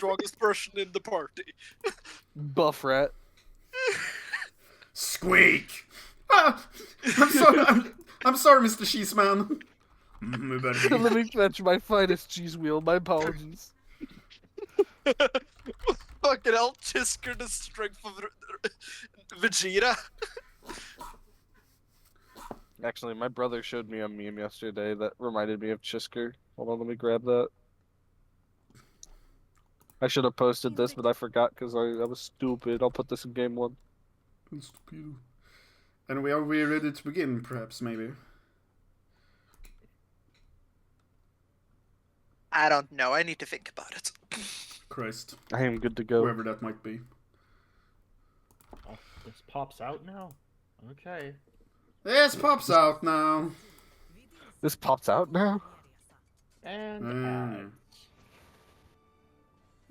strongest person in the party. Buff rat. Squeak! Ah, I'm sorry, Mr. Cheeseman. Let me fetch my finest cheese wheel. My apologies. Fucking hell, Chisker, the strength of Vegeta. Actually, my brother showed me a meme yesterday that reminded me of Chisker. Hold on, let me grab that. I should have posted this, but I forgot because I was stupid. I'll put this in game 1. Stupid. Anyway, are we ready to begin, perhaps, maybe? I don't know, I need to think about it. Christ. I am good to go. Whoever that might be. Oh, this pops out now? Okay. This pops out now. This pops out now? And ads.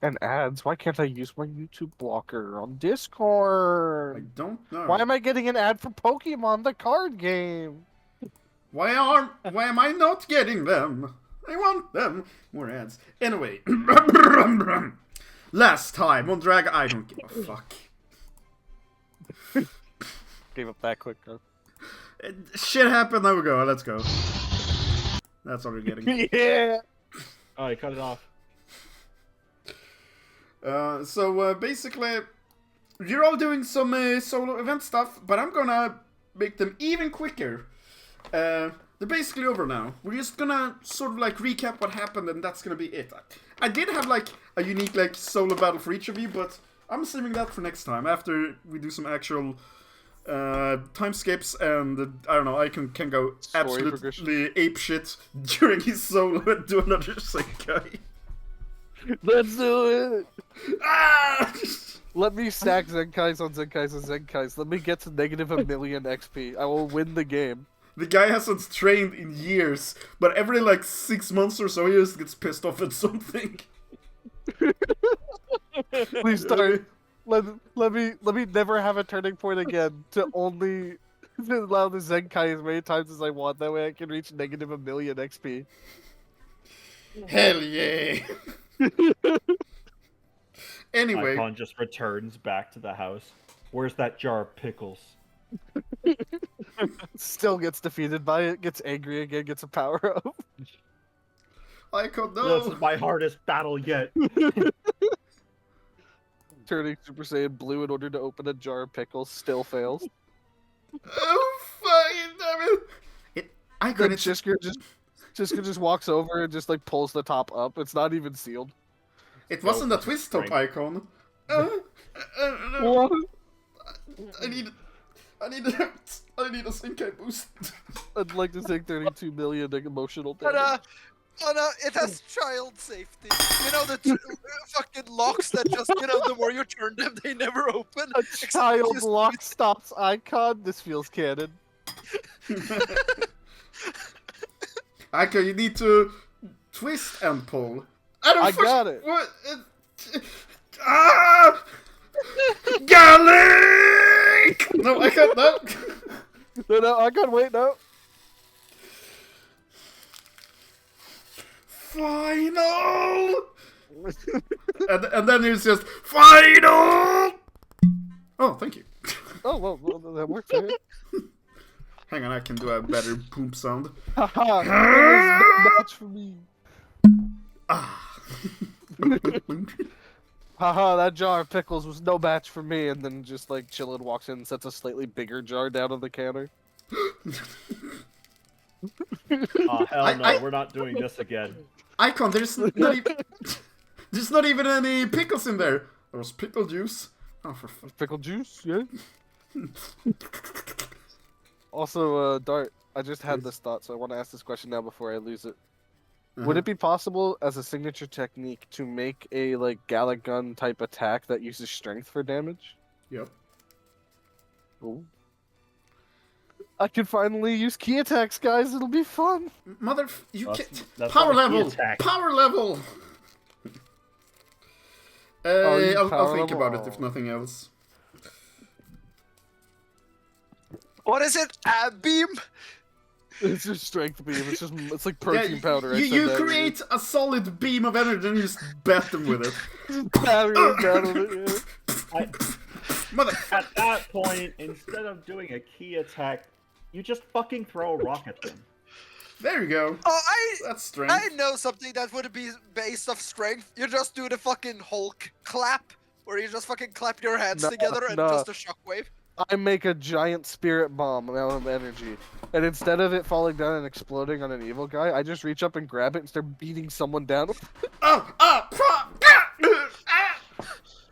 And ads? Why can't I use my YouTube blocker on Discord? I don't know. Why am I getting an ad for Pokemon, the card game? Why am I not getting them? I want them. More ads. Anyway. Last time on Drag... I don't give a fuck. Gave up that quick, huh? Shit happened, there we go, let's go. That's what we're getting. Yeah! Oh, you cut it off. So basically, you're all doing some solo event stuff, but I'm gonna make them even quicker. They're basically over now. We're just gonna sort of like recap what happened, and that's gonna be it. I did have like a unique like solo battle for each of you, but I'm saving that for next time after we do some actual time skips, and I don't know, I can go absolutely ape shit during his solo and do another Senkai. Let's do it! Ah! Let me stack Zenkais on Zenkais on Zenkais. Let me get to negative a million XP. I will win the game. The guy hasn't trained in years, but every like 6 months or so he just gets pissed off at something. Please start. Let me never have a turning point again to only allow the Zenkai as many times as I want. That way I can reach negative a million XP. Hell yeah! Anyway. Icon just returns back to the house. Where's that jar of pickles? Still gets defeated by it, gets angry again, gets a power up. Icon, no! This is my hardest battle yet. Turning Super Saiyan Blue in order to open a jar of pickles still fails. Oh, fucking damn it! Icon, it's... Chisker just walks over and just like pulls the top up. It's not even sealed. It wasn't a twist top, Icon. What? I need a Senkai boost. I'd like to take 32 million emotional damage. But it has child safety. You know, the fucking locks that just, you know, the more you turn them, they never open. A child lock stops Icon. This feels canon. Icon, you need to twist and pull. I got it. What? Ah! Garlic! No, I can't. No. No, I can't wait. No. Final! and then it's just final! Oh, thank you. Oh, well that works, right? Hang on, I can do a better poop sound. Haha, that was no match for me. Ah. Haha, that jar of pickles was no match for me, and then just like chillin' walks in and sets a slightly bigger jar down on the counter. Oh, hell no, we're not doing this again. Icon, there's not even any pickles in there. There was pickle juice. Oh, for fuck. Pickle juice, yeah. Also, Dart, I just had this thought, so I want to ask this question now before I lose it. Would it be possible, as a signature technique, to make a like Gallic gun type attack that uses strength for damage? Yep. Ooh. I can finally use key attacks, guys. It'll be fun. You That's can't. Power not a key level. attack. Power level. I'll think about it if nothing else. What is it? Beam? It's just strength beam. It's like Yeah, protein powder. I you, said you that create a solid beam of energy and you just bat them with it. Just battering down with it. Yeah. Mother. At that point, instead of doing a key attack, you just fucking throw a rock at them. There you go. Oh, That's strength. I know something that would be based off strength. You just do the fucking Hulk clap, where you just fucking clap your hands No, together and no. just a shockwave. I make a giant spirit bomb out of energy, and instead of it falling down and exploding on an evil guy, I just reach up and grab it and start beating someone down.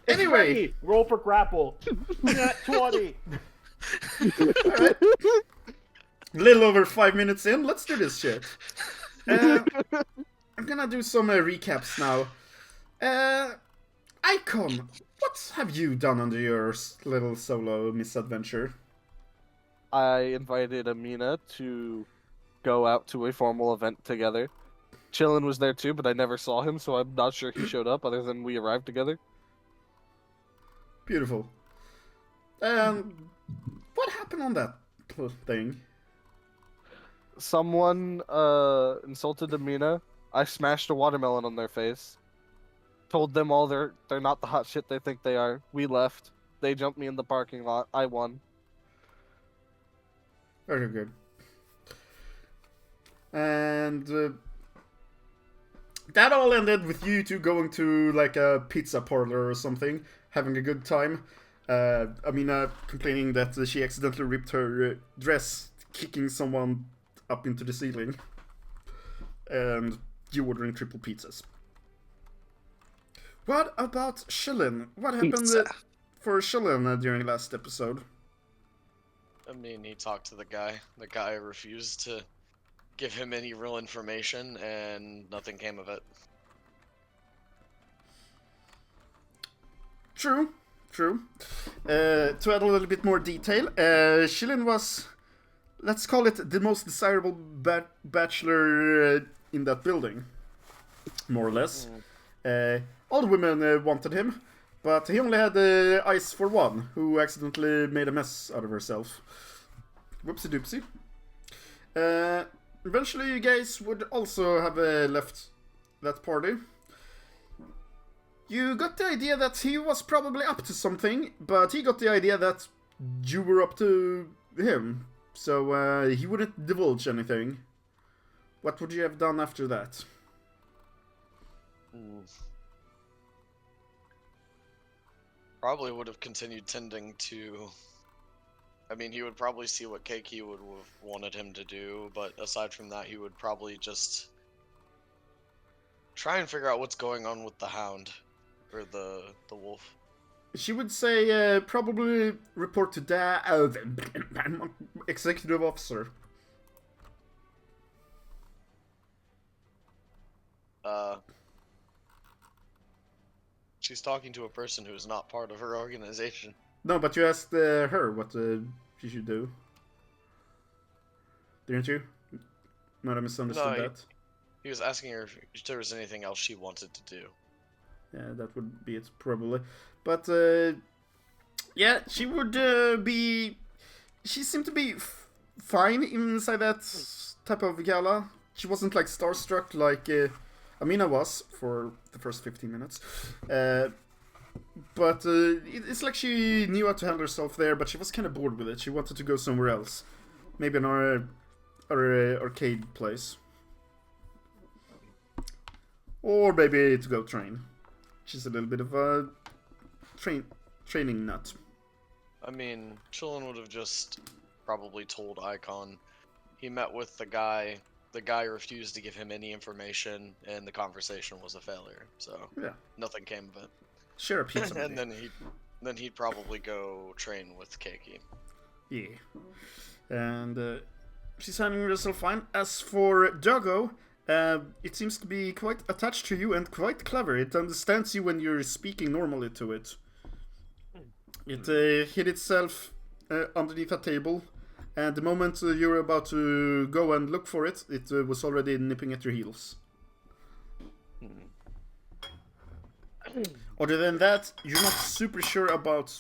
It's Anyway. ready. Roll for grapple. Nat 20. Alright. Little over 5 minutes in, let's do this shit. I'm gonna do some recaps now. Icon, what have you done under your little solo misadventure? I invited Amina to go out to a formal event together. Chillin was there too, but I never saw him, so I'm not sure he showed up other than we arrived together. Beautiful. What happened on that thing? Someone insulted Amina. I smashed a watermelon on their face. Told them all they're not the hot shit they think they are. We left. They jumped me in the parking lot. I won. Very good. And that all ended with you two going to like a pizza parlor or something, having a good time. Amina complaining that she accidentally ripped her dress, kicking someone up into the ceiling. And you ordering triple pizzas. What about Shillin? What happened for Shillin during last episode? I mean, he talked to the guy. The guy refused to give him any real information, and nothing came of it. True. To add a little bit more detail, Shillin was, let's call it, the most desirable bachelor in that building. More or less. All the women wanted him, but he only had eyes for one, who accidentally made a mess out of herself. Whoopsie doopsie. Eventually you guys would also have left that party. You got the idea that he was probably up to something, but he got the idea that you were up to him, so he wouldn't divulge anything. What would you have done after that? Probably would have continued tending to... I mean, he would probably see what Keiki would have wanted him to do, but aside from that, he would probably just try and figure out what's going on with the hound, or the wolf. She would say probably report to the executive officer. She's talking to a person who is not part of her organization. No, but you asked her what she should do. Didn't you? Might have misunderstood that. He was asking her if there was anything else she wanted to do. Yeah, that would be it, probably. But, yeah, she would be... She seemed to be fine inside that type of gala. She wasn't, like, starstruck like Amina was for the first 15 minutes. But it's like she knew how to handle herself there, but she was kind of bored with it. She wanted to go somewhere else. Maybe an arcade place. Or maybe to go train. She's a little bit of a training nut. I mean, Chillin would have just probably told Icon. He met with the guy. The guy refused to give him any information, and the conversation was a failure. So Yeah. nothing came of it. Share a pizza. And then he'd probably go train with Keiki. Yeah. And she's handling herself fine. As for Doggo, it seems to be quite attached to you and quite clever. It understands you when you're speaking normally to it. It hid itself underneath a table, and the moment you were about to go and look for it, it was already nipping at your heels. Other than that, you're not super sure about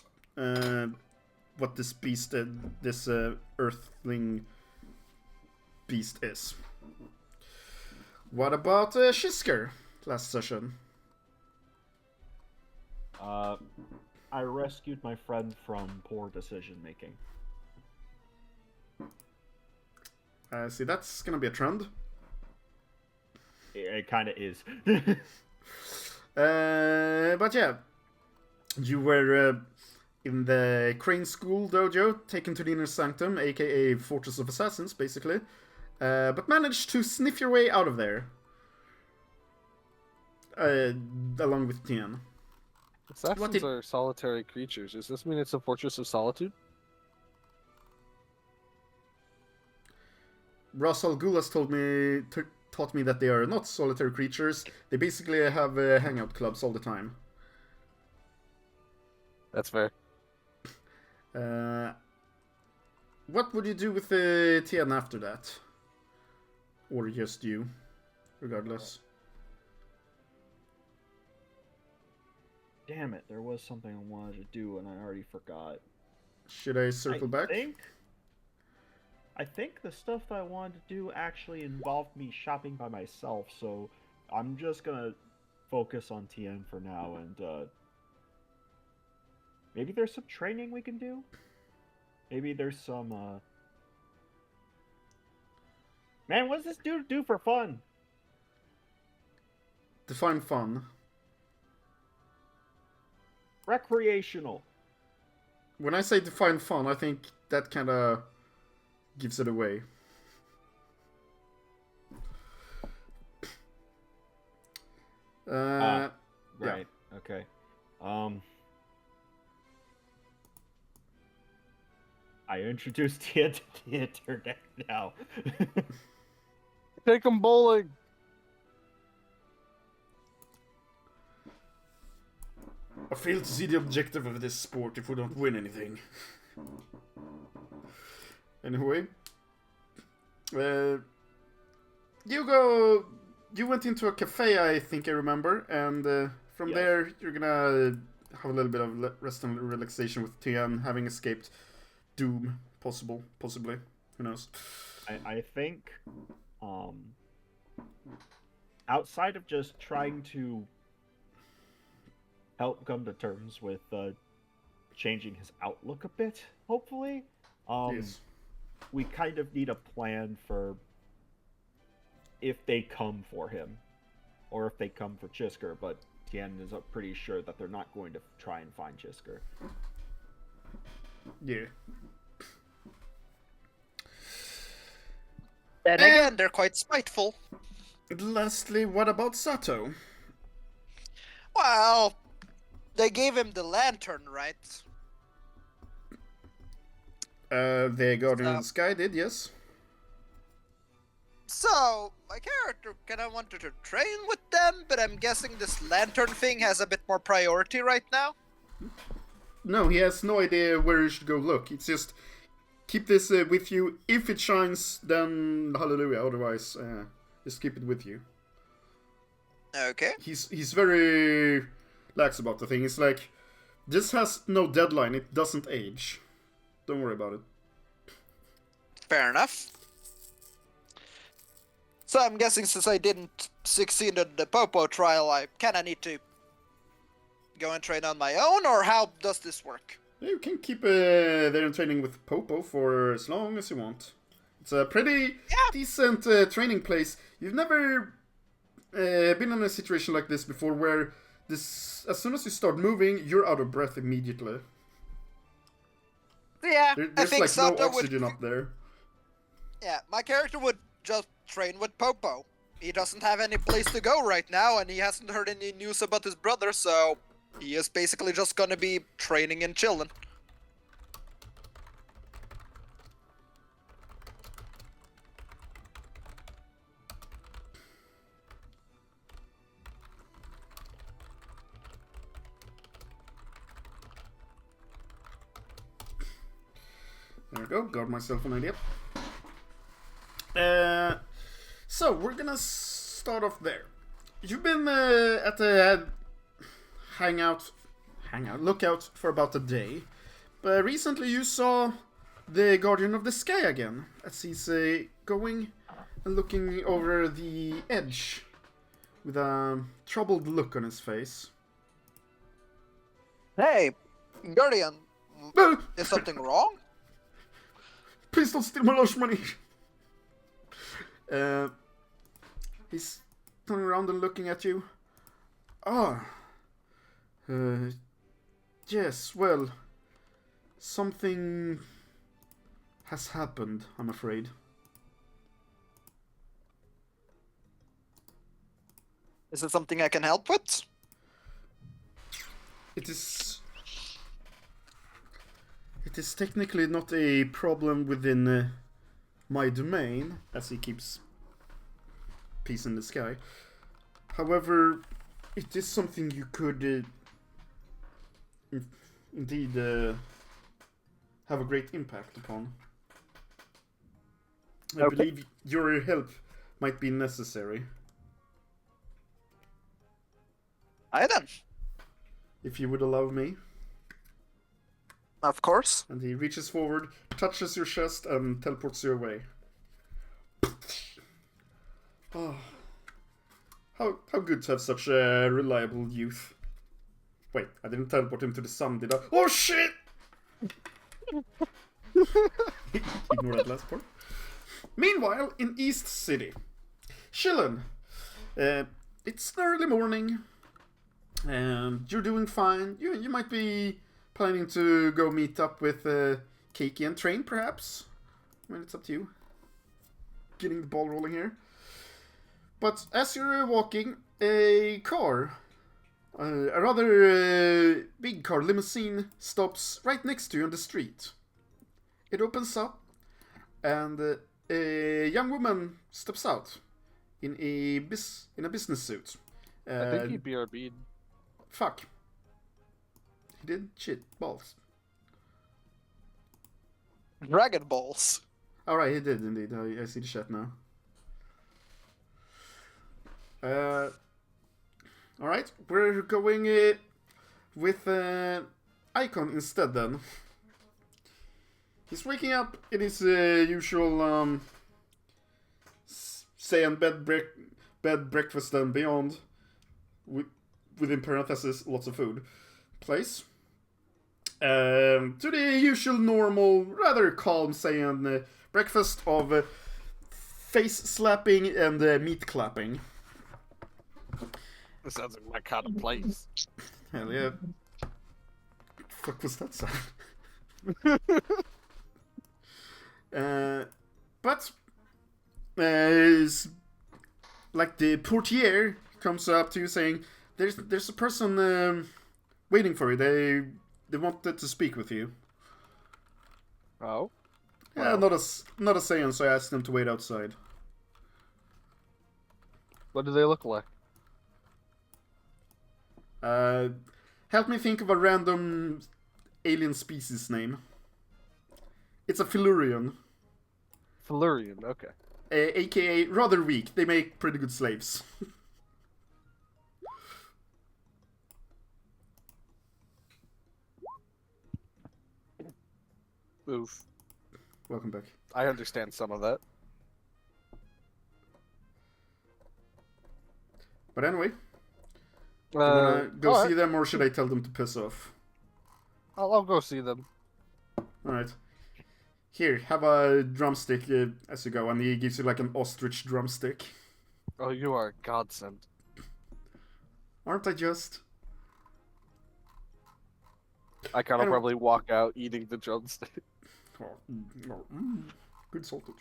what this beast, this earthling, beast is. What about Shisker last session? I rescued my friend from poor decision making. See, that's gonna be a trend. It kind of is. But yeah, you were in the Crane School dojo, taken to the Inner Sanctum, aka Fortress of Assassins, basically, but managed to sniff your way out of there, along with Tien. Assassins are solitary creatures. Does this mean it's a Fortress of Solitude? Ras Al Ghul has taught me that they are not solitary creatures. They basically have hangout clubs all the time. That's fair. What would you do with Tien after that? Or just you, regardless. Damn it, there was something I wanted to do and I already forgot. Should I circle back? I think the stuff that I wanted to do actually involved me shopping by myself, so I'm just gonna focus on Tien for now, and maybe there's some training we can do? Maybe there's some, Man, what does this dude do for fun? Define fun. Recreational. When I say define fun, I think that kind of gives it away. Right. Yeah. Okay. I introduced Tien to the internet now. Take him bowling. I fail to see the objective of this sport if we don't win anything. Anyway, you went into a cafe, I think I remember, and from there you're gonna have a little bit of rest and relaxation with Tien, having escaped doom, possibly, who knows. I think, outside of just trying to help come to terms with changing his outlook a bit, hopefully, Yes. we kind of need a plan for if they come for him, or if they come for Chisker, but Tien is pretty sure that they're not going to try and find Chisker. Yeah. Then again, they're quite spiteful. And lastly, what about Sato? Well, they gave him the lantern, right? The Guardian of the Sky did, yes. So, my character kinda wanted to train with them, but I'm guessing this lantern thing has a bit more priority right now? No, he has no idea where he should go look. It's just, keep this with you. If it shines, then hallelujah. Otherwise, just keep it with you. Okay. He's very lax about the thing. It's like, this has no deadline. It doesn't age. Don't worry about it. Fair enough. So I'm guessing since I didn't succeed in the Popo trial, I kinda need to go and train on my own, or how does this work? You can keep there in training with Popo for as long as you want. It's a pretty decent training place. You've never been in a situation like this before, where as soon as you start moving, you're out of breath immediately. Yeah, I There's think like no Sato oxygen would... up there. Yeah, my character would just train with Popo. He doesn't have any place to go right now, and he hasn't heard any news about his brother, so he is basically just gonna be training and chilling. There we go, got myself an idea. So, we're gonna start off there. You've been at the lookout for about a day. But recently you saw the Guardian of the Sky again, as he's going and looking over the edge with a troubled look on his face. Hey, Guardian, is something wrong? Please don't steal my lunch money! He's turning around and looking at you. Ah. Yes, well, something has happened, I'm afraid. Is it something I can help with? It is technically not a problem within my domain, as he keeps peace in the sky. However, it is something you could indeed have a great impact upon. I believe your help might be necessary. Aye then. If you would allow me. Of course. And he reaches forward, touches your chest, and teleports you away. Oh. How good to have such a reliable youth. Wait, I didn't teleport him to the sun, did I? Oh shit! Ignore that last part. Meanwhile, in East City. Chillin'. It's early morning. And you're doing fine. You might be planning to go meet up with Keiki and train, perhaps? I mean, it's up to you. Getting the ball rolling here. But as you're walking, a car, a rather big car, limousine, stops right next to you on the street. It opens up, and a young woman steps out in a business suit. I think he BRB'd. Fuck. He did? Shit. Balls. Dragon Balls. Alright, he did indeed. I see the chat now. Alright, we're going with Icon instead then. He's waking up in his usual Saiyan bed, breakfast and beyond. Within parentheses, lots of food. Place. To the usual normal, rather calm Saiyan breakfast of face slapping and meat clapping. This sounds like my kind of place. Hell yeah. Fuck was that sound? But like the portier comes up to you saying, "There's a person waiting for you. They wanted to speak with you." Oh. Yeah, not a Saiyan, so I asked them to wait outside. What do they look like? Help me think of a random alien species name. It's a Felurian. Felurian, okay. AKA rather weak. They make pretty good slaves. Oof. Welcome back. I understand some of that. But anyway, do you wanna go alright. see them, or should I tell them to piss off? I'll go see them. Alright. Here, have a drumstick as you go, and he gives you like an ostrich drumstick. Oh, you are a godsend. Aren't I just? I kind of Anyway. probably walk out eating the drumstick. Good salted.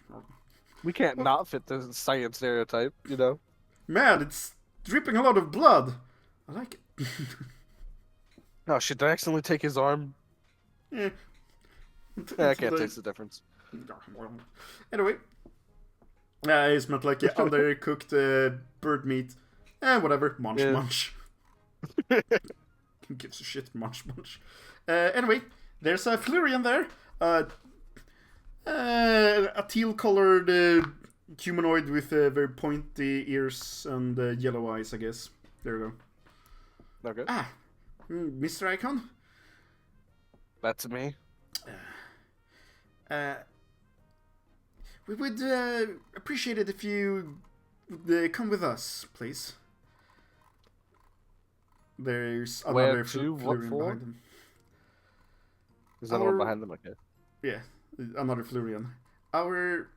We can't not fit the science stereotype, you know? Man, it's dripping a lot of blood. I like it. Oh shit, did I accidentally take his arm? Yeah. Yeah, I can't taste the difference. Anyway. It smelled like undercooked bird meat. Whatever. Munch, Yeah. munch. Who gives a shit? Munch, munch. Anyway, there's a Flurian there. A teal-colored humanoid with very pointy ears and yellow eyes, I guess. There we go. Okay. Ah, Mr. Icon? That's me. We would appreciate it if you would come with us, please. There's Where another to? What Florian for? behind them. Is that the one behind them? Okay. Yeah, another Florian. Our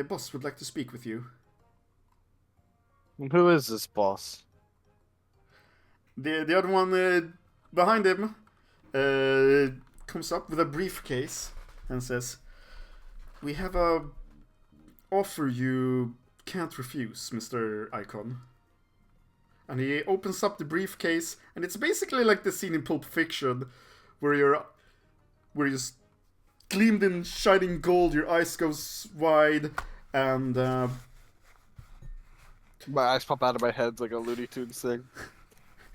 boss would like to speak with you. Who is this boss? The other one behind him comes up with a briefcase and says, "We have a offer you can't refuse, Mr. Icon." And he opens up the briefcase, and it's basically like the scene in Pulp Fiction, where you're just gleamed in shining gold, your eyes goes wide, and My eyes pop out of my head like a Looney Tunes thing.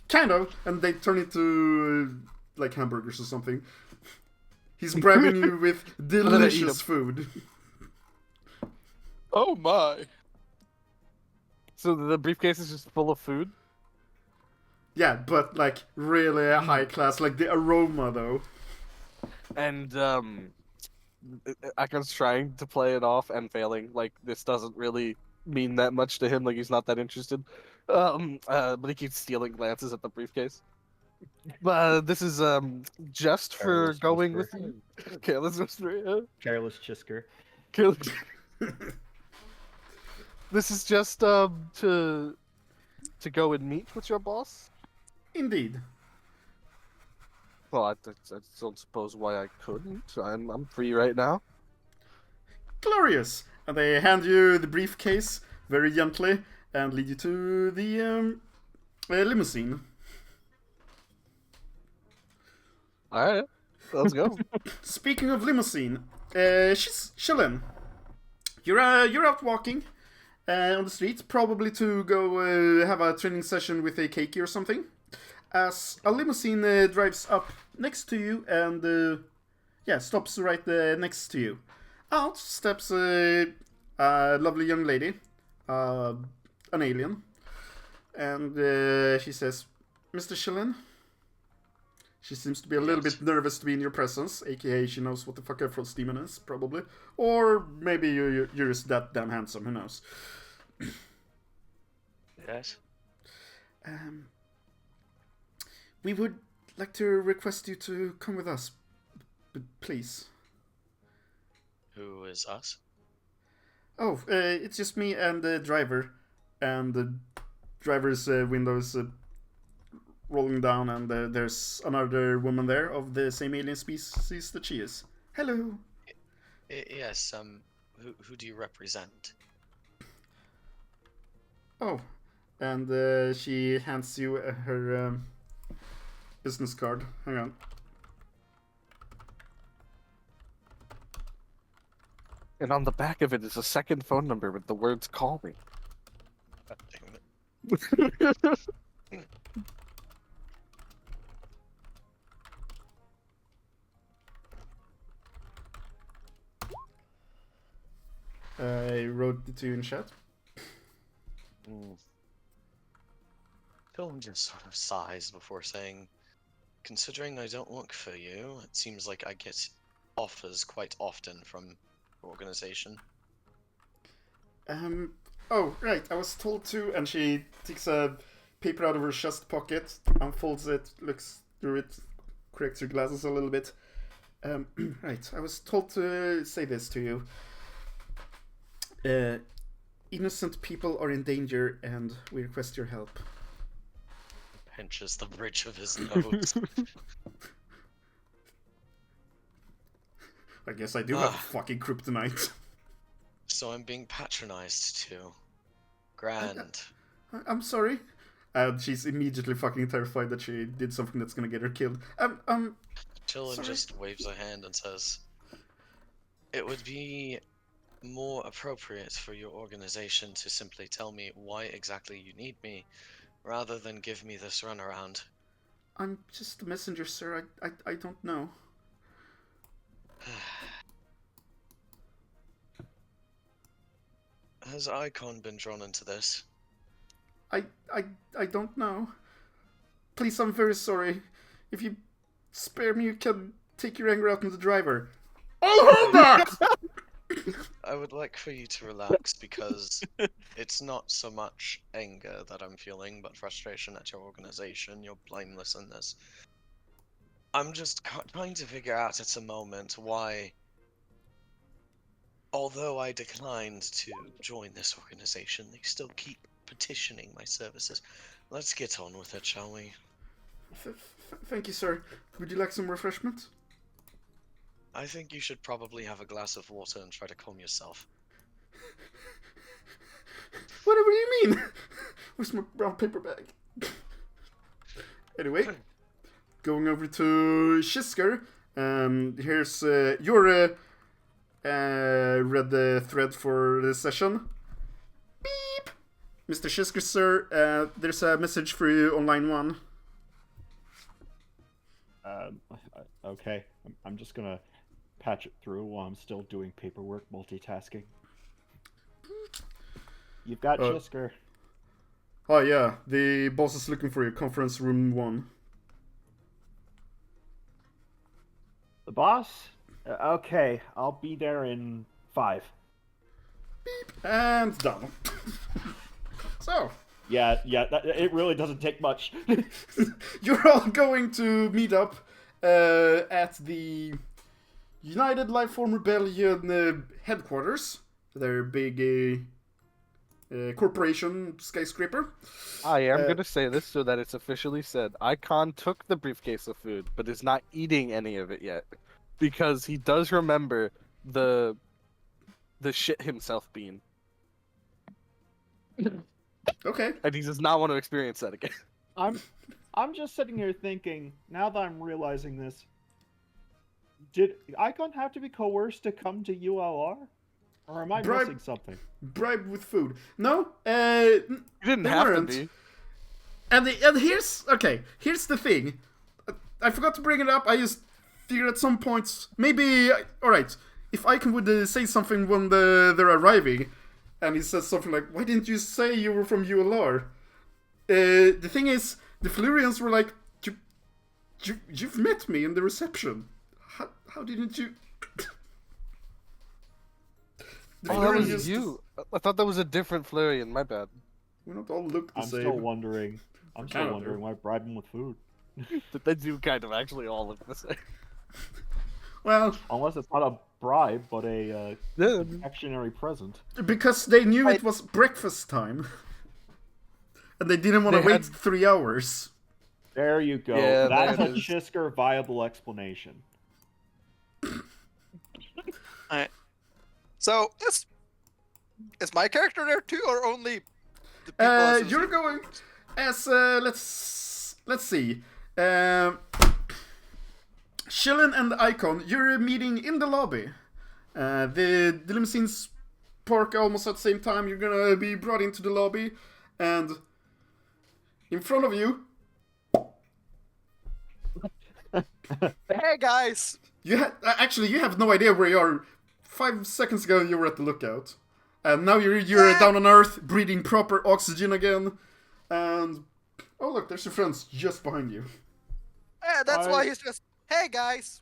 kind of, and they turn into like hamburgers or something. He's bribing you with then I eat delicious 'em. food. Oh my! So the briefcase is just full of food? Yeah, but like really high class, like the aroma though. And Akon's trying to play it off and failing. Like this doesn't really mean that much to him. Like he's not that interested. But he keeps stealing glances at the briefcase. But this is just for Careless going whisper. with you. Careless whisper. Yeah. Careless Chisker. Careless. This is just to go and meet with your boss. Indeed. Well, I don't suppose why I couldn't. I'm free right now. Glorious! And they hand you the briefcase very gently and lead you to the limousine. All right, let's go. Speaking of limousine, she's chillin'. You're out walking on the street, probably to go have a training session with a keiki or something. As a limousine drives up next to you and stops right next to you. Out steps a lovely young lady, an alien, and she says, "Mr. Shillin." She seems to be a little bit nervous to be in your presence, aka she knows what the fuck a Frost Demon is, probably. Or maybe you're just that damn handsome, who knows. Yes. We would like to request you to come with us, please. Who is us? Oh, it's just me and the driver, and the driver's window is rolling down, and there's another woman there of the same alien species that she is. Hello. Yes. Who do you represent? Oh, and she hands you her business card. Hang on. And on the back of it is a second phone number with the words "call me." God damn it. I wrote it to you in chat. Phil just sort of sighs before saying, "Considering I don't work for you, it seems like I get offers quite often from your organization." Oh, right, I was told to, and she takes a paper out of her chest pocket, unfolds it, looks through it, corrects her glasses a little bit. Right, I was told to say this to you. Innocent people are in danger, and we request your help. Pinches the bridge of his nose. I guess I do have fucking kryptonite. So I'm being patronized too. Grand. I'm sorry. And she's immediately fucking terrified that she did something that's gonna get her killed. Chillin sorry. just waves a hand and says, "It would be more appropriate for your organization to simply tell me why exactly you need me, rather than give me this runaround." I'm just a messenger, sir. I don't know. Has Icon been drawn into this? I don't know. Please, I'm very sorry. If you spare me, you can take your anger out on the driver. I'll hold that! I would like for you to relax because it's not so much anger that I'm feeling, but frustration at your organization, your blamelessness. I'm just trying to figure out at the moment why, although I declined to join this organization, they still keep petitioning my services. Let's get on with it, shall we? Thank you, sir. Would you like some refreshments? I think you should probably have a glass of water and try to calm yourself. Whatever you mean. Where's my brown paper bag? Anyway, going over to Shisker. Here's your red thread for the session. Beep! Mr. Shisker, sir, there's a message for you on line 1. Okay, I'm just gonna patch it through while I'm still doing paperwork, multitasking. You've got Jisker. Oh yeah, the boss is looking for you. Conference room 1. The boss? Okay, I'll be there in 5. Beep, and done. So. Yeah, it really doesn't take much. You're all going to meet up at the United Lifeform Rebellion headquarters. Their big corporation skyscraper. I am going to say this so that it's officially said. Icon took the briefcase of food, but is not eating any of it yet. Because he does remember the shit himself being. Okay. And he does not want to experience that again. I'm just sitting here thinking, now that I'm realizing this, did Icon have to be coerced to come to ULR? Or am I missing something? Bribed with food. No, You didn't have weren't. to be. And here's the thing. I forgot to bring it up. I just figured at some points, maybe, alright, if Icon would say something when they're arriving, and he says something like, why didn't you say you were from ULR? The thing is, the Flurians were like, you've met me in the reception. How didn't you... The Oh, that Flurians was you. I thought that was a different Flurian. My bad. We don't all look the I'm same. still wondering why bribe him with food. They do kind of actually all look the same. Well, Unless it's not a bribe, but a actionary present. because they knew it was breakfast time. And they didn't want to wait 3 hours. There you go. Yeah, That's there a it is. Chisker viable explanation. Alright. So, is my character there too, or only the people? You're going as let's see. Shillen and Icon, you're meeting in the lobby. The limousines park almost at the same time. You're gonna be brought into the lobby, and in front of you, Hey guys! you have no idea where you are. 5 seconds ago, you were at the lookout, and now you're down on Earth, breathing proper oxygen again. And oh look, there's your friends just behind you. Yeah, that's why he's just. Hey guys!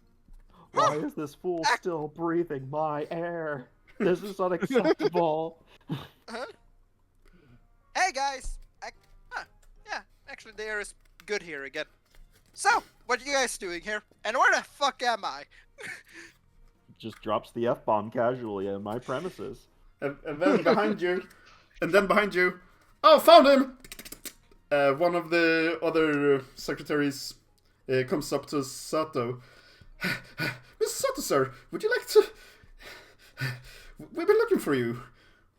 Why is this fool still breathing my air? This is unacceptable. Hey guys! Yeah, actually the air is good here again. So, what are you guys doing here? And where the fuck am I? Just drops the F-bomb casually on my premises. And then behind you, oh, found him! One of the other secretaries comes up to Sato. Mr. Sato, sir, would you like to... We've been looking for you.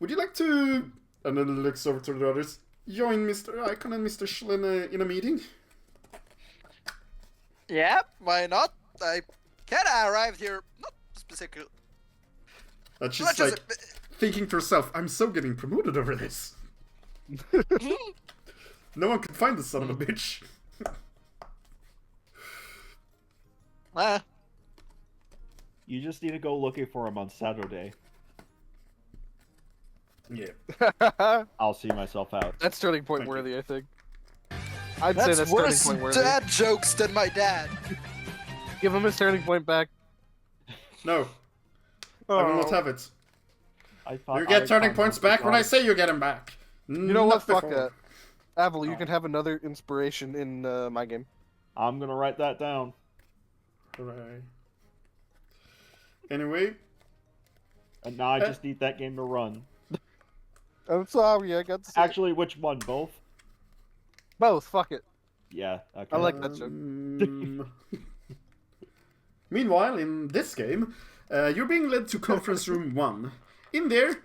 Would you like to... And then looks over to the others. Join Mr. Icon and Mr. Schlen in a meeting? Yeah, why not? I arrived here, not specifically. And she's like, thinking to herself, I'm so getting promoted over this. No one can find the son of a bitch. You just need to go looking for him on Saturday. Yeah. I'll see myself out. That's turning point Thank worthy, I think. I'd say That's that's worse turning point worthy. dad jokes than my dad. Give him his turning point back. No, I will not have it. I thought You get turning Icon points was the back when I god. say you get them back. You know what? Fuck before. that. Avel, you Oh. can have another inspiration in my game. I'm gonna write that down. Hooray. Anyway, And now I just need that game to run. I'm sorry, I got to say Actually, which one? Both? both. Fuck it. Yeah. Okay. I like that joke. Meanwhile, in this game, you're being led to conference room 1. In there,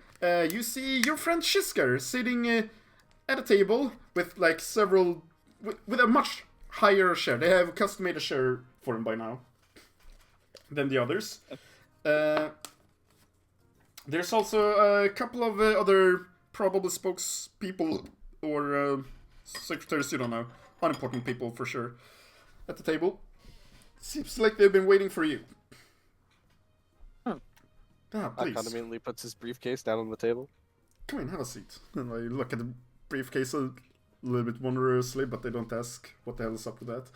you see your friend Shisker sitting at a table with like several, with a much higher share. They have custom made a share for him by now than the others. There's also a couple of other probable spokespeople or secretaries, you don't know, unimportant people for sure, at the table. Seems like they've been waiting for you. Ah, please. Icon immediately puts his briefcase down on the table. Come in, have a seat. And I look at the briefcase a little bit wondrously, but they don't ask what the hell is up with that.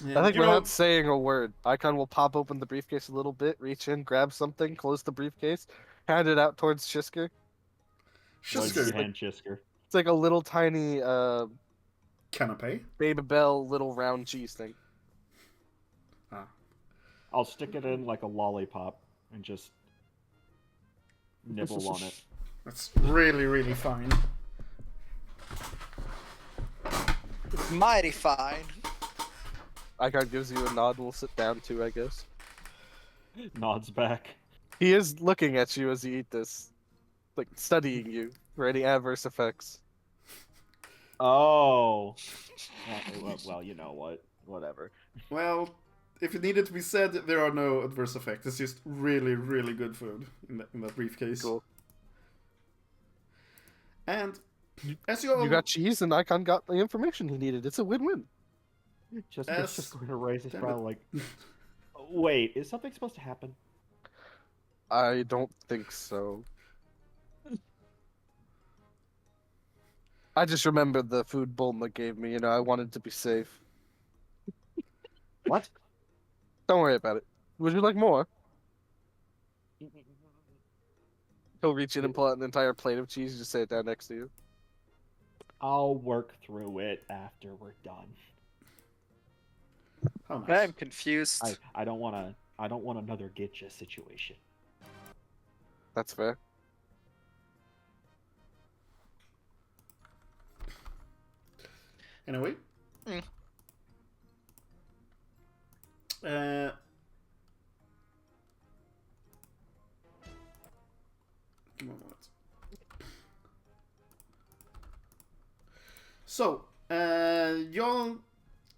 I think you know, without saying a word, Icon will pop open the briefcase a little bit, reach in, grab something, close the briefcase, hand it out towards Shisker. What did you Shisker, hand Chisker? It's like a little tiny canapé. Baby Bell little round cheese thing. I'll stick it in like a lollipop and just nibble on it. That's really, really fine. It's mighty fine. Icon gives you a nod and will sit down too, I guess. Nods back. He is looking at you as you eat this. Like, studying you for any adverse effects. Oh. Well, you know what? Whatever. Well, if it needed to be said, there are no adverse effects. It's just really, really good food in that briefcase. Cool. And as you all... You got cheese and Icon got the information he needed. It's a win-win. It's just going to raise his Damn brow it. like... Wait, is something supposed to happen? I don't think so. I just remembered the food Bulma gave me, I wanted to be safe. What? Don't worry about it. Would you like more? He'll reach in and pull out an entire plate of cheese and just set it down next to you. I'll work through it after we're done. How nice. I'm confused. I don't want another getcha situation. That's fair. Anyway. Give me a moment. So, y'all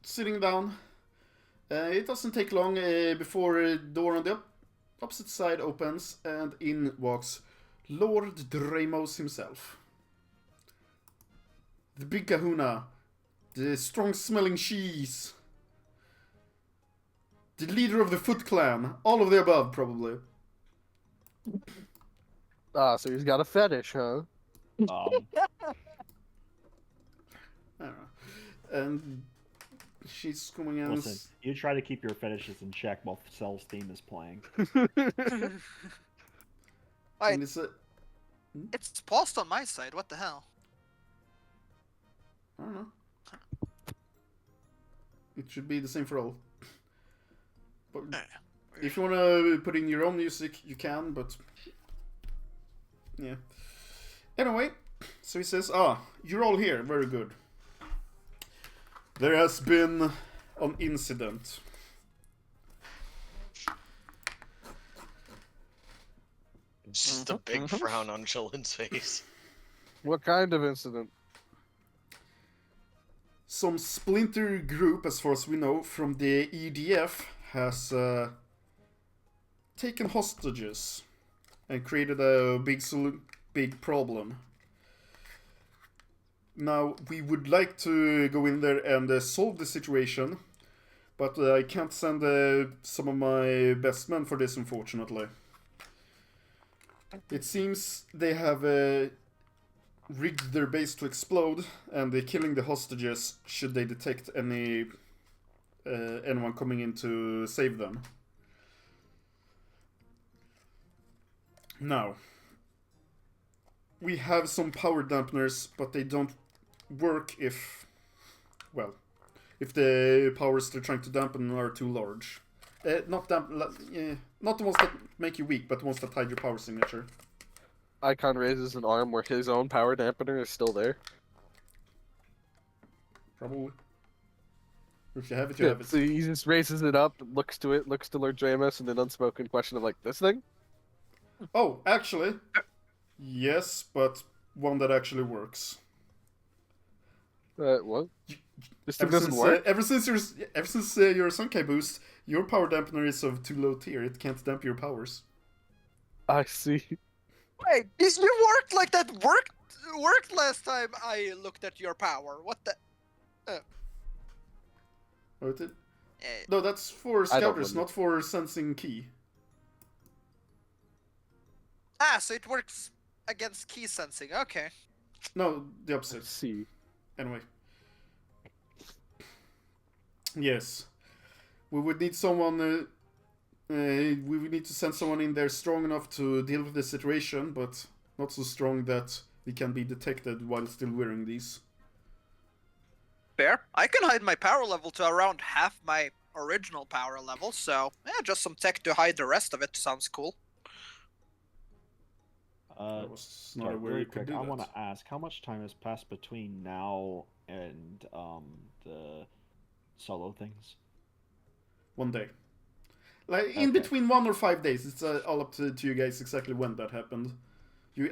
sitting down. It doesn't take long before a door on the opposite side opens and in walks Lord Dramos himself. The big kahuna. The strong-smelling cheese. The leader of the Foot Clan. All of the above, probably. Ah, so he's got a fetish, huh? I don't know. And she's coming in. Listen, you try to keep your fetishes in check while Cell's theme is playing. And it's It's paused on my side. What the hell? I don't know. It should be the same for all. But if you want to put in your own music, you can, but... Yeah. Anyway, so he says, you're all here. Very good. There has been an incident. Just a big frown on Jolin's face. What kind of incident? Some splinter group, as far as we know, from the EDF has taken hostages and created a big problem. Now, we would like to go in there and solve the situation, but I can't send some of my best men for this, unfortunately. It seems they have rigged their base to explode, and they're killing the hostages should they detect anyone coming in to save them. Now, we have some power dampeners, but they don't work if, well, if the powers they're trying to dampen are too large. Not not the ones that make you weak, but the ones that hide your power signature. Icon raises an arm where his own power dampener is still there. Probably. If you have it, you have it. So he just raises it up, looks to Lord Dramus, and an unspoken question of like, this thing? Oh, actually, yes, but one that actually works. What? This thing doesn't work? Ever since your Sunkai boost, your power dampener is of too low tier. It can't dampen your powers. I see. Wait, you worked like that worked last time I looked at your power. What the? Oh, it did? Eh, No, that's for I don't scouters, remember. not for sensing key. so it works against key sensing. Okay. No, the I opposite. see. Anyway. Yes. We would need someone. We would need to send someone in there strong enough to deal with the situation, but not so strong that we can be detected while still wearing these. Fair. I can hide my power level to around half my original power level, so yeah, just some tech to hide the rest of it sounds cool. I was not Sorry, aware really you could quick, do I that. want to ask how much time has passed between now and the solo things? 1 day. Like in Okay. between 1 or 5 days. It's all up to you guys exactly when that happened.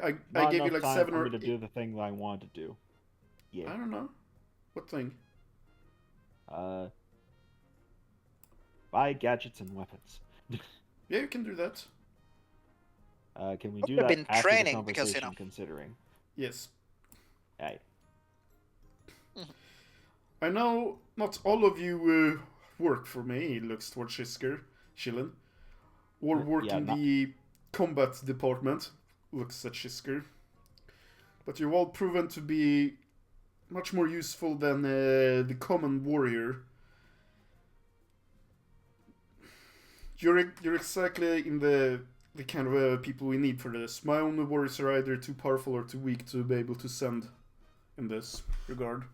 I Not gave you enough like time 7 for or me to do the thing that I wanted to do. Yeah. I don't know. What thing? Buy gadgets and weapons. Yeah, you can do that. Can we I've do that been after training the because, conversation? you know. Considering, Yes. hey, I know not all of you work for me. He looks towards Shilin. Or work Yeah, in not- the combat department. Looks at Shisker. But you're all proven to be much more useful than the common warrior. You're exactly in the kind of people we need for this. My own warriors are either too powerful or too weak to be able to send in this regard.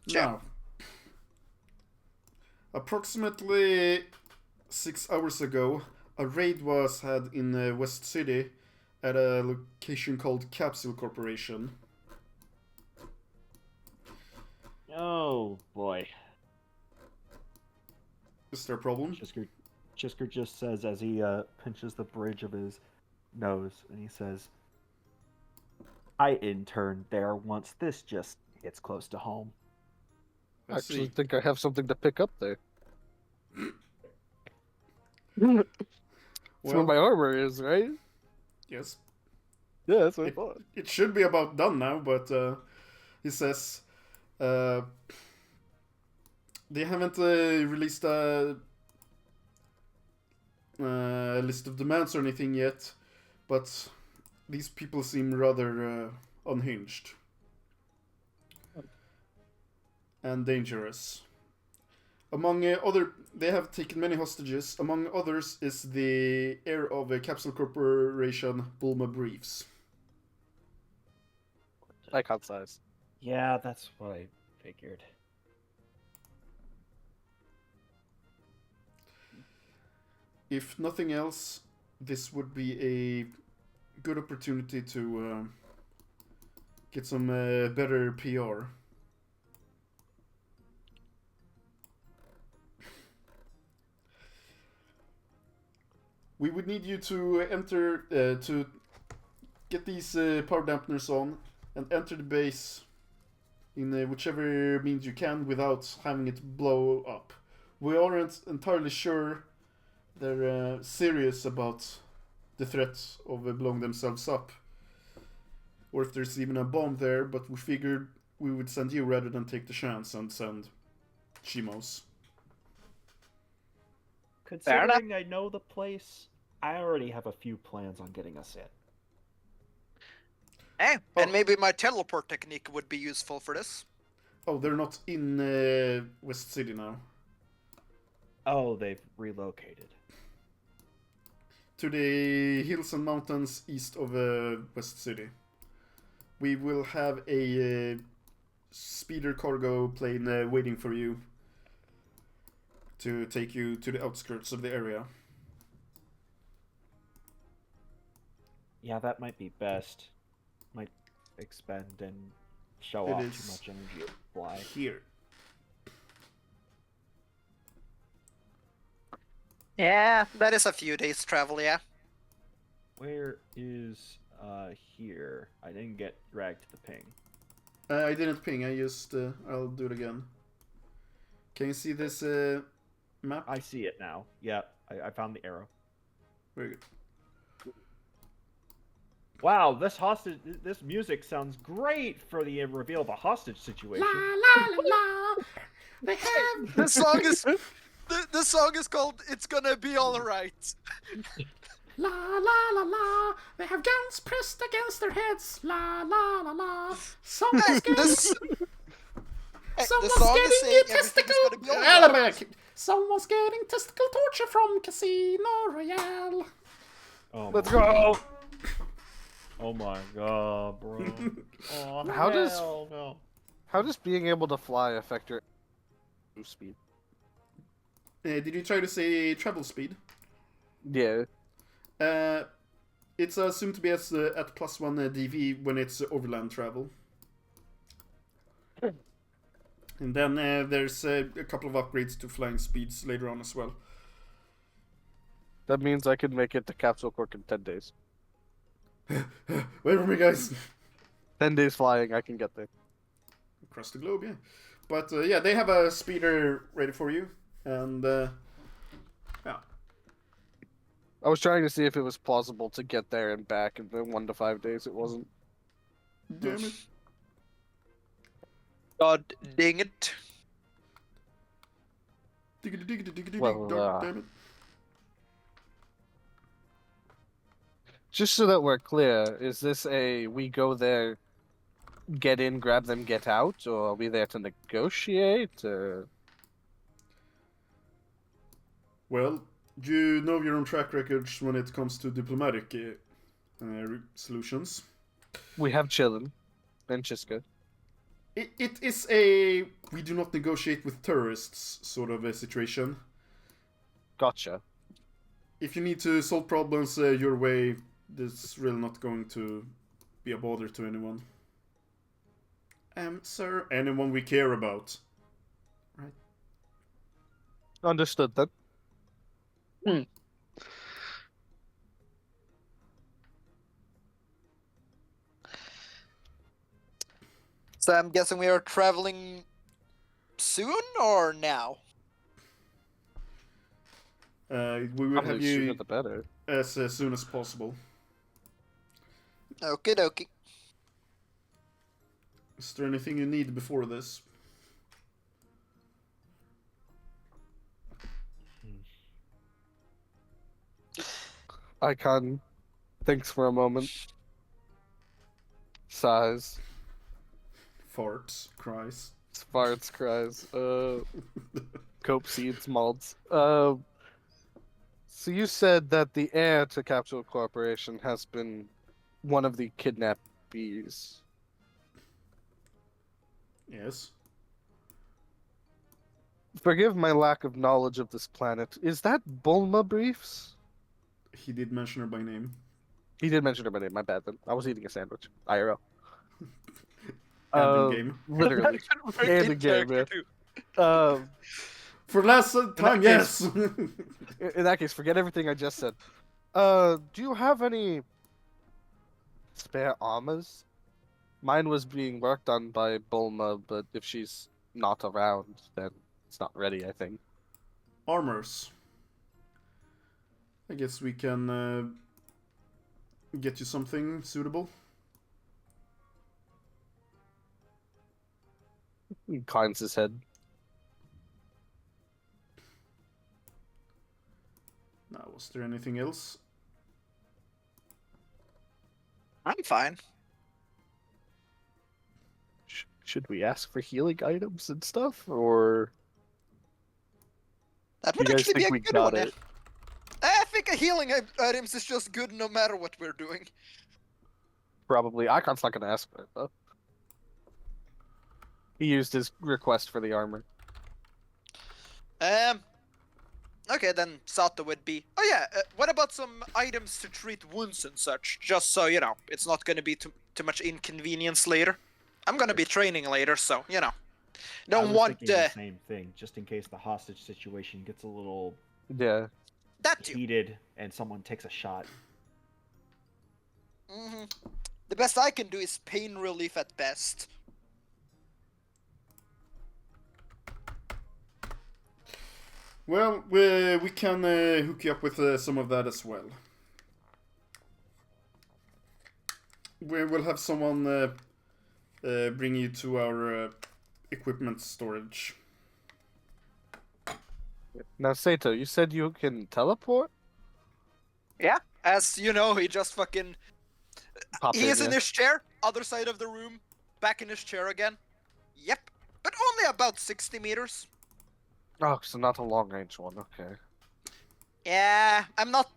Now, approximately 6 hours ago, a raid was had in West City at a location called Capsule Corporation. oh boy. Is there a problem? Chisker just says as he pinches the bridge of his nose, and he says, "I interned there once. This just hits close to home." I I actually see. think I have something to pick up there. That's where Well, my armor is, right? yes. Yeah, that's what I thought. It should be about done now, but he says they haven't released a list of demands or anything yet, but these people seem rather unhinged and dangerous. Among they have taken many hostages. Among others is the heir of a Capsule Corporation, Bulma Briefs. Icon size. Yeah, that's what I figured. If nothing else, this would be a good opportunity to get some better PR. We would need you to enter to get these power dampeners on and enter the base in whichever means you can without having it blow up. We aren't entirely sure they're serious about the threat of blowing themselves up, or if there's even a bomb there, but we figured we would send you rather than take the chance and send Shimos. Considering I know the place, I already have a few plans on getting us in. Hey, Oh. and maybe my teleport technique would be useful for this. Oh, they're not in West City now. Oh, they've relocated. To the hills and mountains east of West City. We will have a speeder cargo plane waiting for you to take you to the outskirts of the area. Yeah, that might be best. Might expend and show It off is too much energy to fly. Here. Yeah, that is a few days travel, yeah. Where is here? I didn't get dragged to the ping. I didn't ping, I just, I'll do it again. Can you see this map? I see it now. Yeah, I found the arrow. Very good. Wow, this music sounds great for the reveal of a hostage situation. La la la. They have. The song is the song is called "It's Gonna Be Alright." La la la la. They have guns pressed against their heads. La la la la. Someone's getting. The Someone's song is saying getting everything's gonna be alright. Someone's getting testicle torture from Casino Royale. Oh Let's my- go. Oh my god, bro. Oh, How does- hell no. How does being able to fly affect your move speed? Did you try to say travel speed? Yeah. It's assumed to be at +1 dV when it's overland travel. And then there's a couple of upgrades to flying speeds later on as well. That means I could make it to Capsule Cork in 10 days. Wait for me, guys. 10 days flying, I can get there. Across the globe, yeah. But yeah, they have a speeder ready for you. And yeah. I was trying to see if it was plausible to get there and back in the 1 to 5 days. It wasn't. Damn it. God dang it! Diggity diggity diggity Well, God damn it. Just so that we're clear, is this a we go there, get in, grab them, get out, or are we there to negotiate? Well, you know your own track records when it comes to diplomatic solutions. We have Chillin and Chiska. It is a we do not negotiate with terrorists sort of a situation. Gotcha. If you need to solve problems your way, this is really not going to be a bother to anyone. Sir, anyone we care about. Right? Understood then. So I'm guessing we are traveling soon or now? We will Probably have sooner you the better. as soon as possible. Okie dokie. Is there anything you need before this? Icon thinks for a moment. Sighs. Farts, cries. Farts, cries. Cope seeds, malts. So you said that the heir to Capsule Corporation has been one of the kidnappees. Yes. Forgive my lack of knowledge of this planet. Is that Bulma Briefs? He did mention her by name. He did mention her by name. My bad. Then I was eating a sandwich. IRL. And in game. Literally. And in game, yeah. For last time, yes. In that case, forget everything I just said. Do you have any spare armors? Mine was being worked on by Bulma, but if she's not around, then it's not ready, I think. Armors. I guess we can get you something suitable. He inclines his head. Now, was there anything else? I'm fine. Should we ask for healing items and stuff, or That You would guys actually be think a we good got one. it? I think a healing items is just good no matter what we're doing. Probably. Icon's not gonna ask for it though. He used his request for the armor. Okay, then Sato would be. Oh yeah, what about some items to treat wounds and such? Just so you know, it's not gonna be too much inconvenience later. I'm gonna be training later, so you know, I don't was want thinking the same thing, just in case the hostage situation gets a little Yeah. that too. heated and someone takes a shot. hmm The best I can do is pain relief at best. Well, we can hook you up with some of that as well. We will have someone bring you to our equipment storage. Now, Sato, you said you can teleport? Yeah, as you know, he just fucking. Pop He is in yeah. his chair, other side of the room, back in his chair again. Yep, but only about 60 meters. Oh, so not a long range one. Okay. Yeah, I'm not.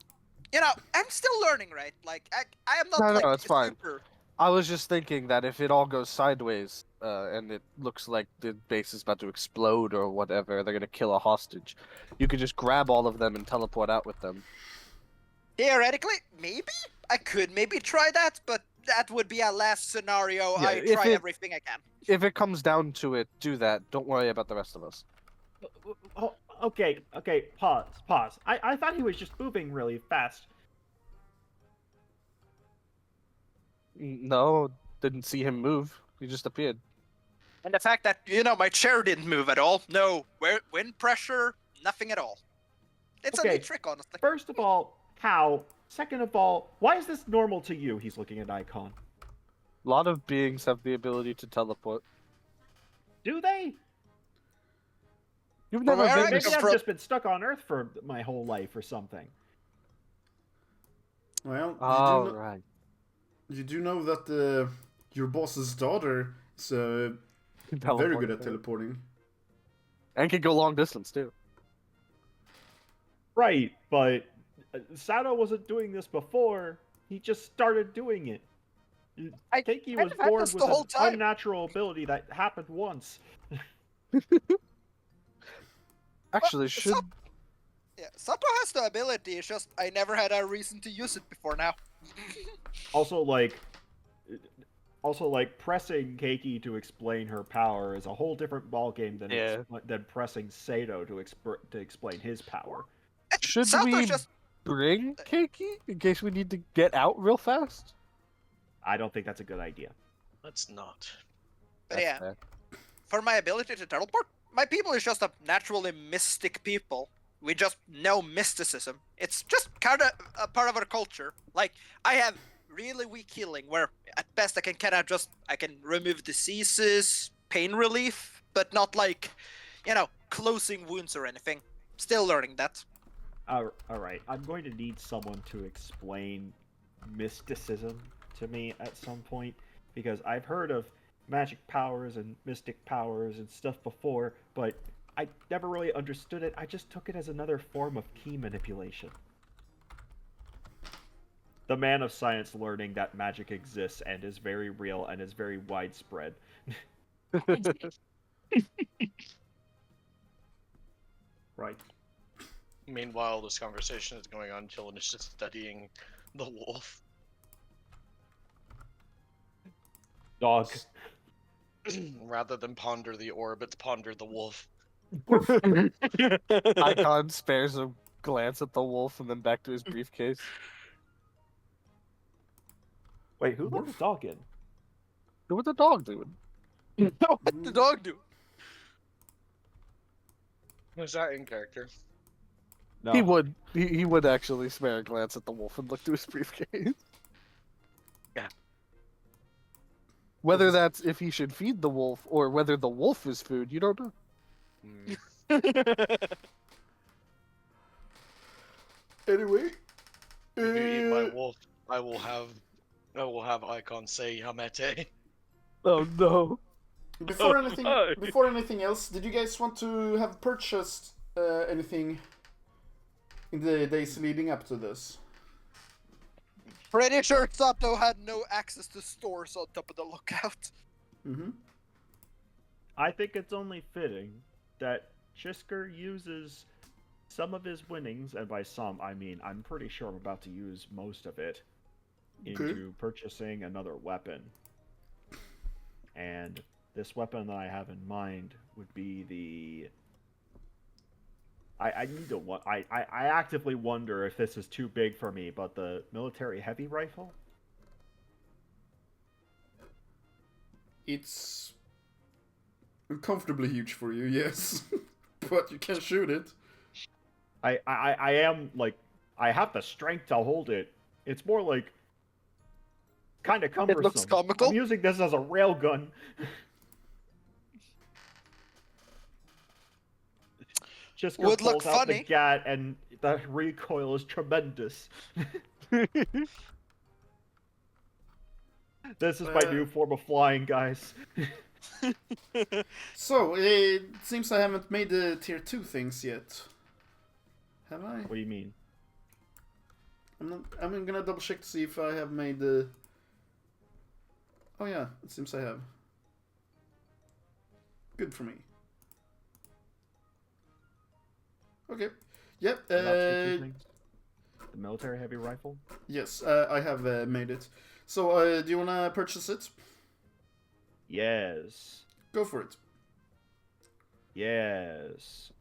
You know, I'm still learning, right? Like, I am not No, like it's fine. super. I was just thinking that if it all goes sideways, and it looks like the base is about to explode or whatever, they're gonna kill a hostage. You could just grab all of them and teleport out with them. Theoretically, maybe I could maybe try that, but that would be a last scenario. Yeah, I if try it- everything I can. If it comes down to it, do that. Don't worry about the rest of us. Oh, okay, pause. I thought he was just moving really fast. No, didn't see him move. He just appeared. And the fact that my chair didn't move at all. No, wind pressure, nothing at all. It's a Okay. neat trick, honestly. First of all, how? Second of all, why is this normal to you? He's looking at Icon. A lot of beings have the ability to teleport. Do they? You've Well, never where I been Maybe to come I've from- just been stuck on Earth for my whole life or something. Well, Oh, right. you do know that your boss's daughter is very good at teleporting. And can go long distance, too. Right, but Sato wasn't doing this before. He just started doing it. I think he kind was of had born this with the whole an time. unnatural ability that happened once. Actually, should... Yeah, Sato has the ability. It's just I never had a reason to use it before now. Also, like pressing Keiki to explain her power is a whole different ballgame than Yeah. than pressing Sato to explain his power. Should Sato's we just bring Keiki in case we need to get out real fast? I don't think that's a good idea. Let's not. But yeah, fair. for my ability to teleport, my people is just a naturally mystic people. We just know mysticism. It's just kind of a part of our culture. Like, I have really weak healing, where at best I can remove diseases, pain relief, but not like, closing wounds or anything. Still learning that. All right, I'm going to need someone to explain mysticism to me at some point, because I've heard of magic powers and mystic powers and stuff before, but I never really understood it. I just took it as another form of key manipulation. The man of science learning that magic exists and is very real and is very widespread. Right. Meanwhile, this conversation is going on. Chillin is just studying the wolf. Dog. Rather than ponder the orb, it's ponder the wolf. Icon spares a glance at the wolf and then back to his briefcase. Wait, who let the dog in? What the dog doing? What the dog do? Was that in character? No. He would actually spare a glance at the wolf and look to his briefcase. Yeah. Whether that's if he should feed the wolf or whether the wolf is food, you don't know. Anyway, If you eat my wolf, I will have Icon say Yamete. Oh no. before anything else, did you guys want to have purchased anything in the days leading up to this? Pretty sure Sato had no access to stores on top of the lookout. Mm-hmm. I think it's only fitting that Chisker uses some of his winnings, and by some, I mean I'm pretty sure I'm about to use most of it, into purchasing another weapon. And this weapon that I have in mind would be the... I need to... I actively wonder if this is too big for me, but the military heavy rifle? It's uncomfortably huge for you, yes. But you can shoot it. I am, like... I have the strength to hold it. It's more like... kind of cumbersome. It looks comical. I'm using this as a railgun. Just Would look pulls out the funny. gat, and the recoil is tremendous. This is my new form of flying, guys. So, it seems I haven't made the tier 2 things yet. Have I? What do you mean? I'm gonna double check to see if I have made the... Oh yeah, it seems I have. Good for me. Okay. Yep. The military heavy rifle? Yes, I have made it. So, do you wanna purchase it? Yes. Go for it. Yes.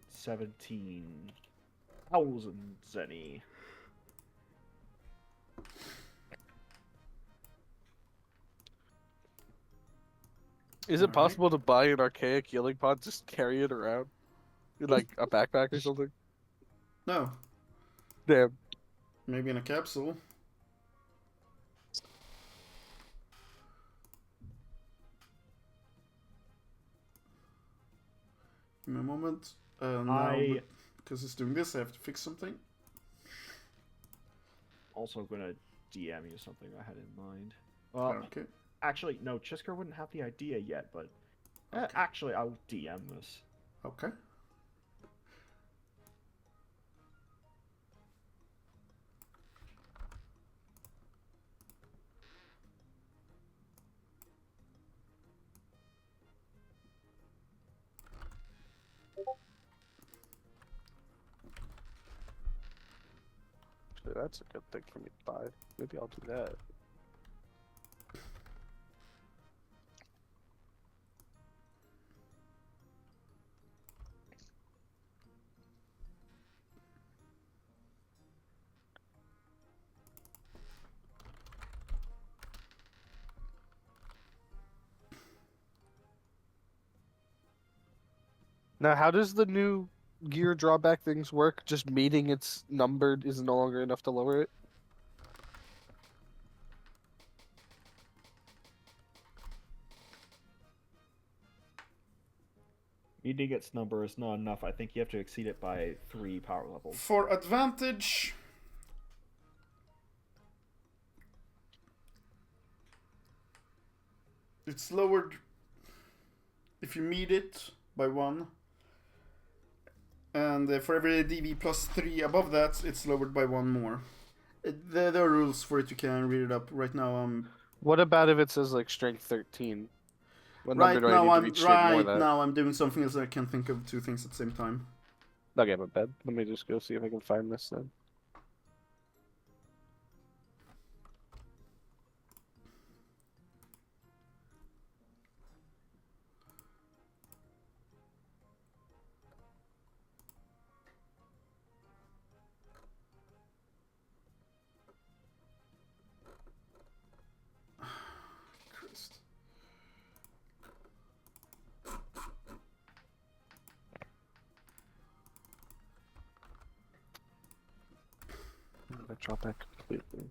17,000 zenny. Is it possible to buy an archaic healing pod, just carry it around? In like a backpack or something? No. Damn. Maybe in a capsule. Give me a moment. Now, because it's doing this, I have to fix something. Also gonna DM you something I had in mind. Okay. Actually, no, Chisker wouldn't have the idea yet, but... actually, I'll DM this. Okay. Actually, that's a good thing for me to buy. Maybe I'll do that. Now, how does the new gear drawback things work? Just meeting its numbered is no longer enough to lower it? Meeting its number is not enough. I think you have to exceed it by 3 power levels. For advantage... It's lowered if you meet it by 1. And for every DV plus 3 above that, it's lowered by 1 more. There are rules for it, you can read it up. Right now, What about if it says like strength 13? What right number do I need to reach to ignore that? now I'm doing something else. I can't think of 2 things at the same time. Okay, my bad. Let me just go see if I can find this then. Christ. I drop back completely.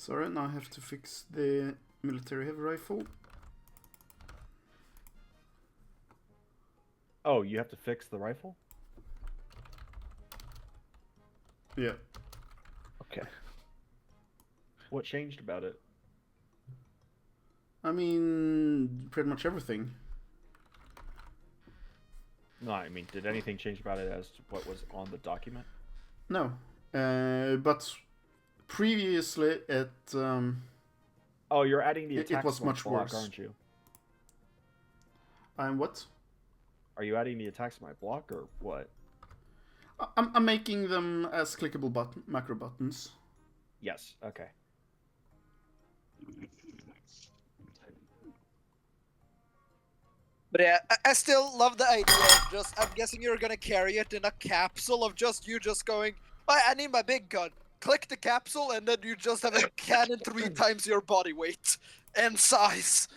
Sorry, now I have to fix the military heavy rifle. Oh, you have to fix the rifle? Yeah. Okay. What changed about it? I mean, pretty much everything. No, I mean, did anything change about it as to what was on the document? No. But previously Oh, you're adding the it attacks was on much block, worse. aren't you? I'm what? Are you adding the attacks to my block or what? I'm making them as clickable macro buttons. Yes. Okay. But yeah, I still love the idea of just, I'm guessing you're gonna carry it in a capsule of just you just going, I need my big gun. Click the capsule and then you just have a cannon 3 times your body weight and size.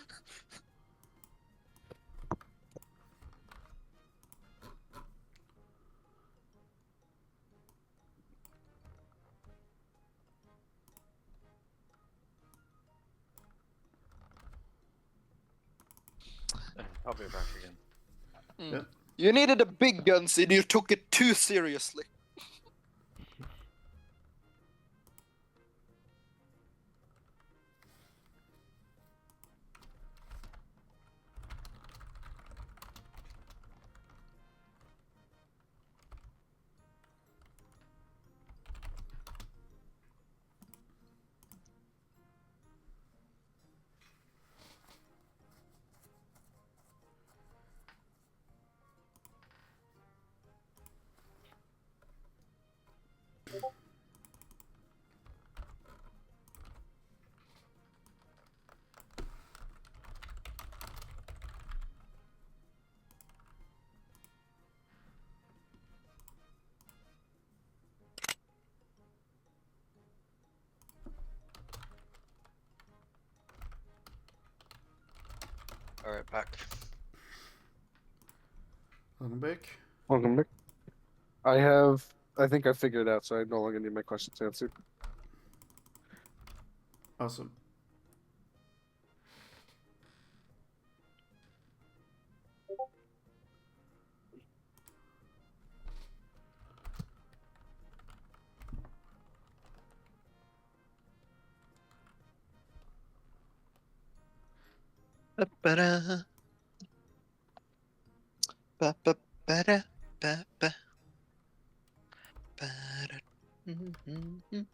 I'll be back again. Yeah. You needed a big gun, and you took it too seriously. Alright, back. Welcome back. Welcome back. I think I figured it out, so I no longer need my questions answered. Awesome. Ba-ba-da. Ba-ba-ba-da. Ba-ba. Ba-da. Mhm.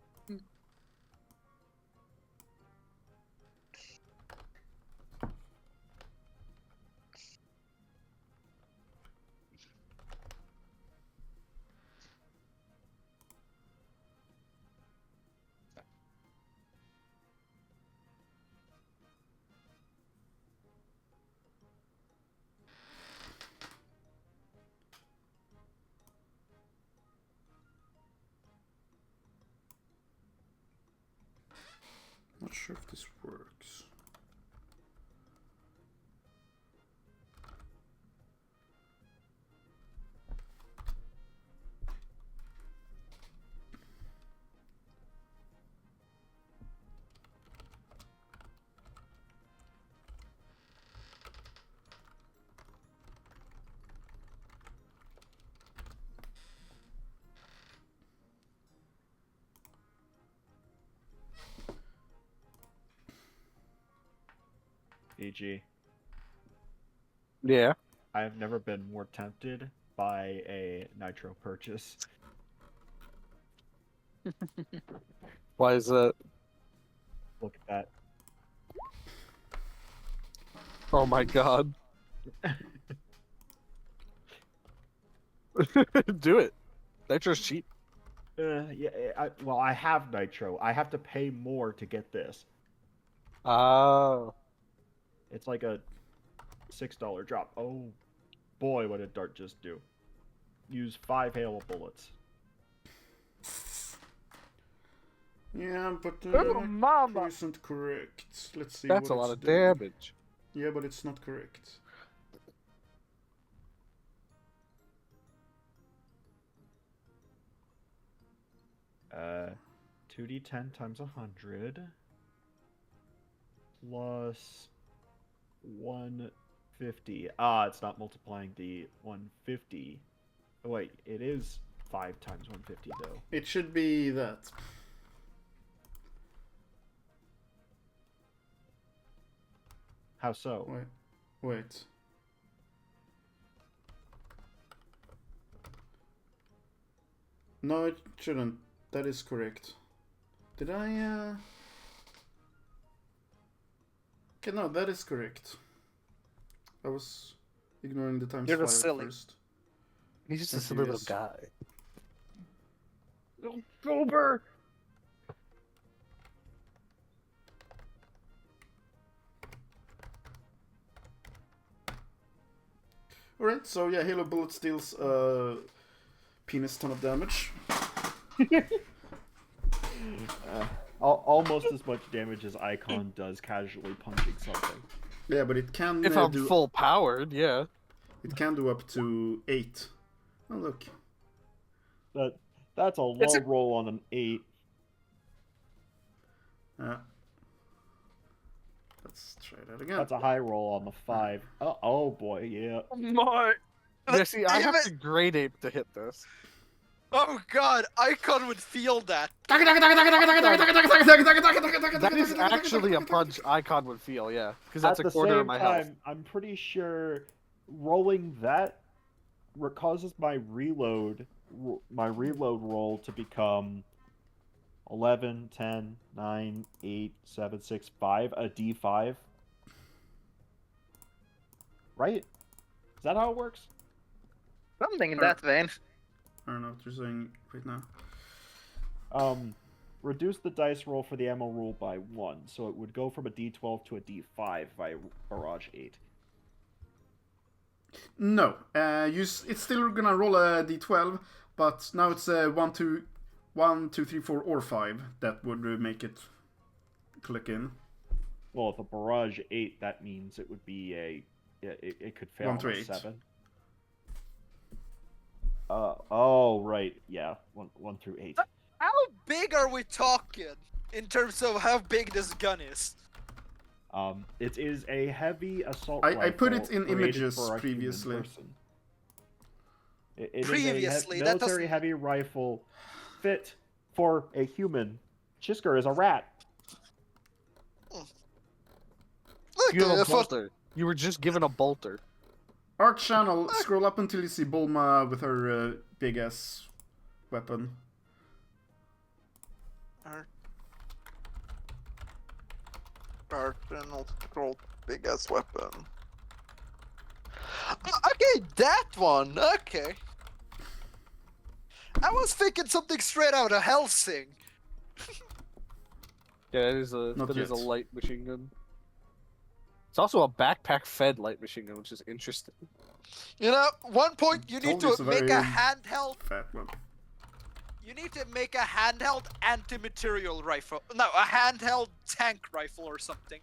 Not sure if this works. EG. Yeah. I have never been more tempted by a nitro purchase. Why is that? Look at that. Oh my god. Do it. Nitro's cheap. Yeah. Well, I have nitro. I have to pay more to get this. Oh. It's like a $6 drop. Oh boy, what did Dart just do? Use 5 hail bullets. Yeah, but Oh, mama. isn't correct. Let's see. That's what a lot it's of doing. damage. Yeah, but it's not correct. 2d10 times 100 plus 150. Ah, it's not multiplying the 150. Oh, wait, it is 5 times 150 though. It should be that. How so? Wait. No, it shouldn't. That is correct. Did I, Okay, no, that is correct. I was ignoring the times You're 5 just silly. first. He's just a Thank silly you, little yes. guy. Little sober. Alright, so yeah, Halo Bullet deals penis ton of damage. Almost as much damage as Icon does casually punching something. Yeah, but it can If I'm do full powered, yeah. it can do up to 8. Oh look. That's a low It's a- roll on an 8. Let's try that again. That's a high roll on the 5. Oh boy, yeah. My. Yeah, see, I Damn have it. to grade ape to hit this. Oh god, Icon would feel that. That is actually a punch Icon would feel, yeah. Because that's At a the quarter same of my time, health. I'm pretty sure rolling that causes my reload roll to become 11, 10, 9, 8, 7, 6, 5, a D5. Right? Is that how it works? Something in Or- that vein. I don't know what you're saying right now. Reduce the dice roll for the ammo rule by 1, so it would go from a D12 to a D5 by Barrage 8. No, it's still gonna roll a d12, but now it's a 1, 2, 3, 4, or 5 that would make it click in. Well, if a Barrage 8, that means it would be it could fail 1 to on a 8. 7. Oh, right, yeah, 1 through 8. How big are we talking in terms of how big this gun is? It is a heavy assault I rifle. put it in created images for a human previously. person. It is Previously, a that military doesn't- heavy rifle fit for a human. Chisker is a rat. Look, You have a I thought- bolter. You were just given a bolter. Art channel, scroll up until you see Bulma with her big ass weapon. Arsenal scroll big ass weapon. Okay, that one. Okay. I was thinking something straight out of Helsing. Yeah, it is a Not that is a yet. light machine gun. It's also a backpack-fed light machine gun, which is interesting. You know, one point you need Told you it's to a make a very- handheld. Fat one. You need to make a handheld anti-material rifle. No, a handheld tank rifle or something.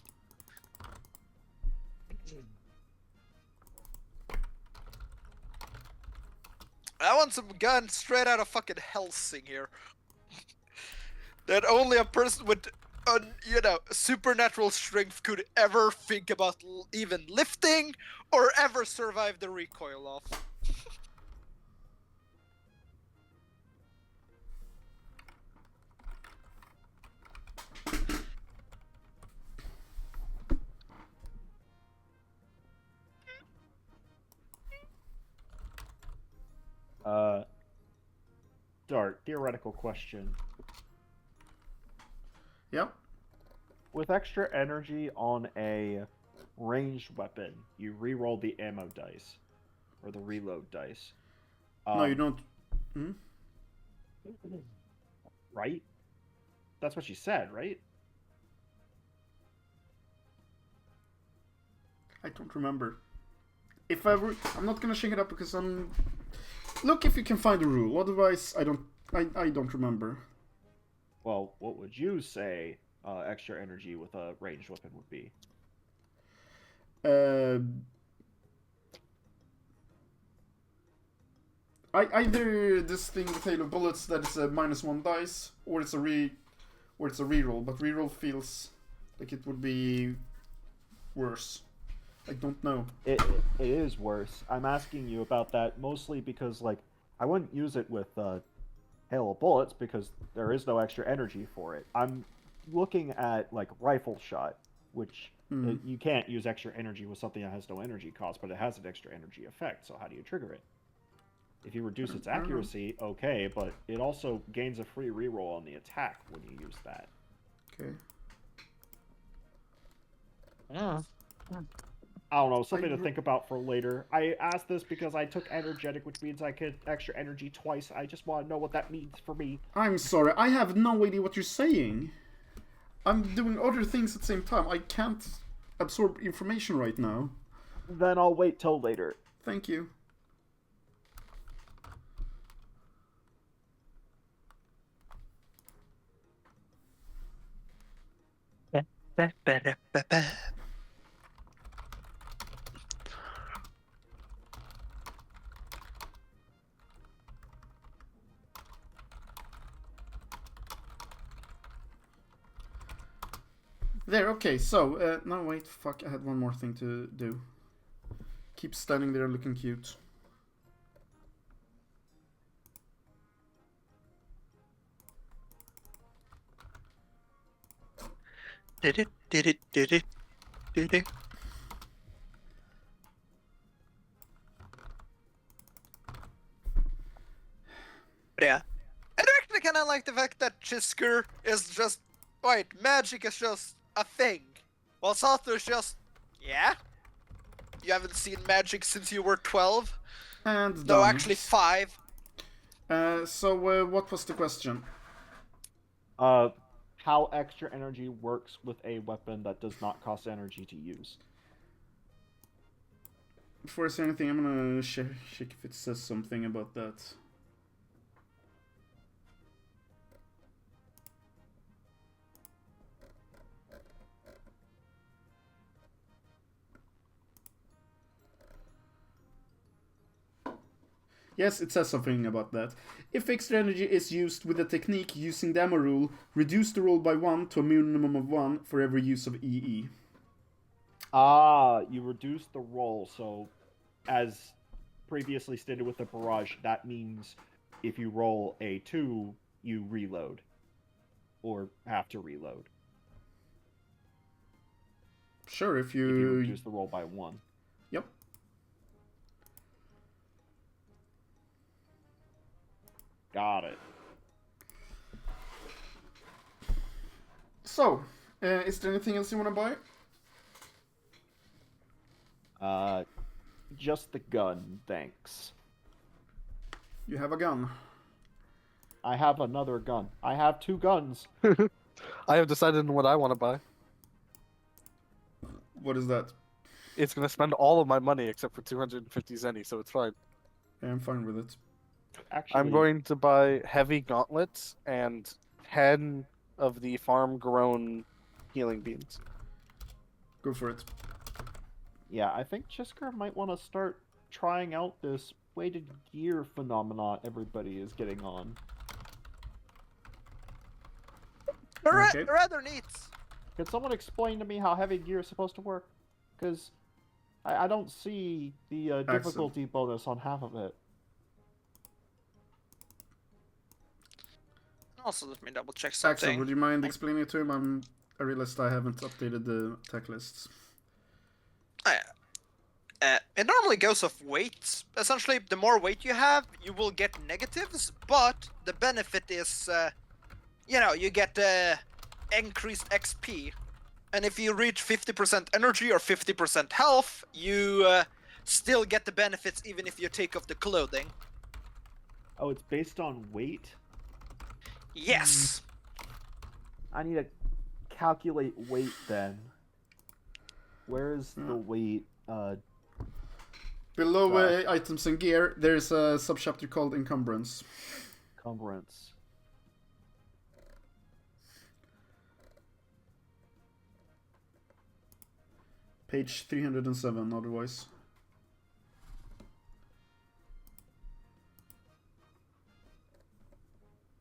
I want some guns straight out of fucking Helsing here. That only a person with, supernatural strength could ever think about even lifting or ever survive the recoil of. Dart, theoretical question. Yep. With extra energy on a ranged weapon, you re-roll the ammo dice. Or the reload dice. No, you don't. Right? That's what you said, right? I don't remember. If ever, I'm not gonna shake it up because I'm. Look if you can find a rule. Otherwise, I don't remember. Well, what would you say extra energy with a ranged weapon would be? Either this thing with Halo Bullets that is a -1 dice, or it's a or it's a reroll, but reroll feels like it would be worse. I don't know. It is worse. I'm asking you about that mostly because, like, I wouldn't use it with hail of bullets because there is no extra energy for it. I'm looking at, like, rifle shot, which you can't use extra energy with something that has no energy cost, but it has an extra energy effect, so how do you trigger it? If you reduce its accuracy, okay, but it also gains a free reroll on the attack when you use that. Okay. Yeah. I don't know, something to think about for later. I asked this because I took energetic, which means I get extra energy twice. I just want to know what that means for me. I'm sorry, I have no idea what you're saying. I'm doing other things at the same time. I can't absorb information right now. Then I'll wait till later. Thank you. There, okay, so, no, wait, fuck, I had one more thing to do. Keep standing there looking cute. Yeah. I actually kind of like the fact that Chisker is just... Wait, magic is just a thing. While Sato is just... Yeah? You haven't seen magic since you were 12? And No, done. actually 5. So, what was the question? How extra energy works with a weapon that does not cost energy to use. Before I say anything, I'm gonna check if it says something about that. Yes, it says something about that. If extra energy is used with a technique using the ammo rule, reduce the roll by 1 to a minimum of 1 for every use of EE. Ah, you reduce the roll, so as previously stated with the barrage, that means if you roll a 2, you reload. Or have to reload. Sure, if If you reduce the roll by 1. Yep. Got it. So, is there anything else you want to buy? Just the gun, thanks. You have a gun. I have another gun. I have 2 guns. I have decided on what I want to buy. What is that? It's gonna spend all of my money except for 250 zenny, so it's fine. I'm fine with it. Actually, I'm going to buy heavy gauntlets and 10 of the farm-grown healing beans. Go for it. yeah, I think Chisker might want to start trying out this weighted gear phenomenon everybody is getting on. Okay. Rather neat. Could someone explain to me how heavy gear is supposed to work? Because I don't see the difficulty bonus on half of it. Also, let me double check Axel, something. would you mind explaining it to him? I realized I haven't updated the tech lists. It normally goes off weight. Essentially, the more weight you have, you will get negatives, but the benefit is, you get increased XP. And if you reach 50% energy or 50% health, you still get the benefits even if you take off the clothing. Oh, it's based on weight? Yes! I need to calculate weight then. Where's the weight? Below items and gear, there's a subchapter called encumbrance. Encumbrance. Page 307, otherwise.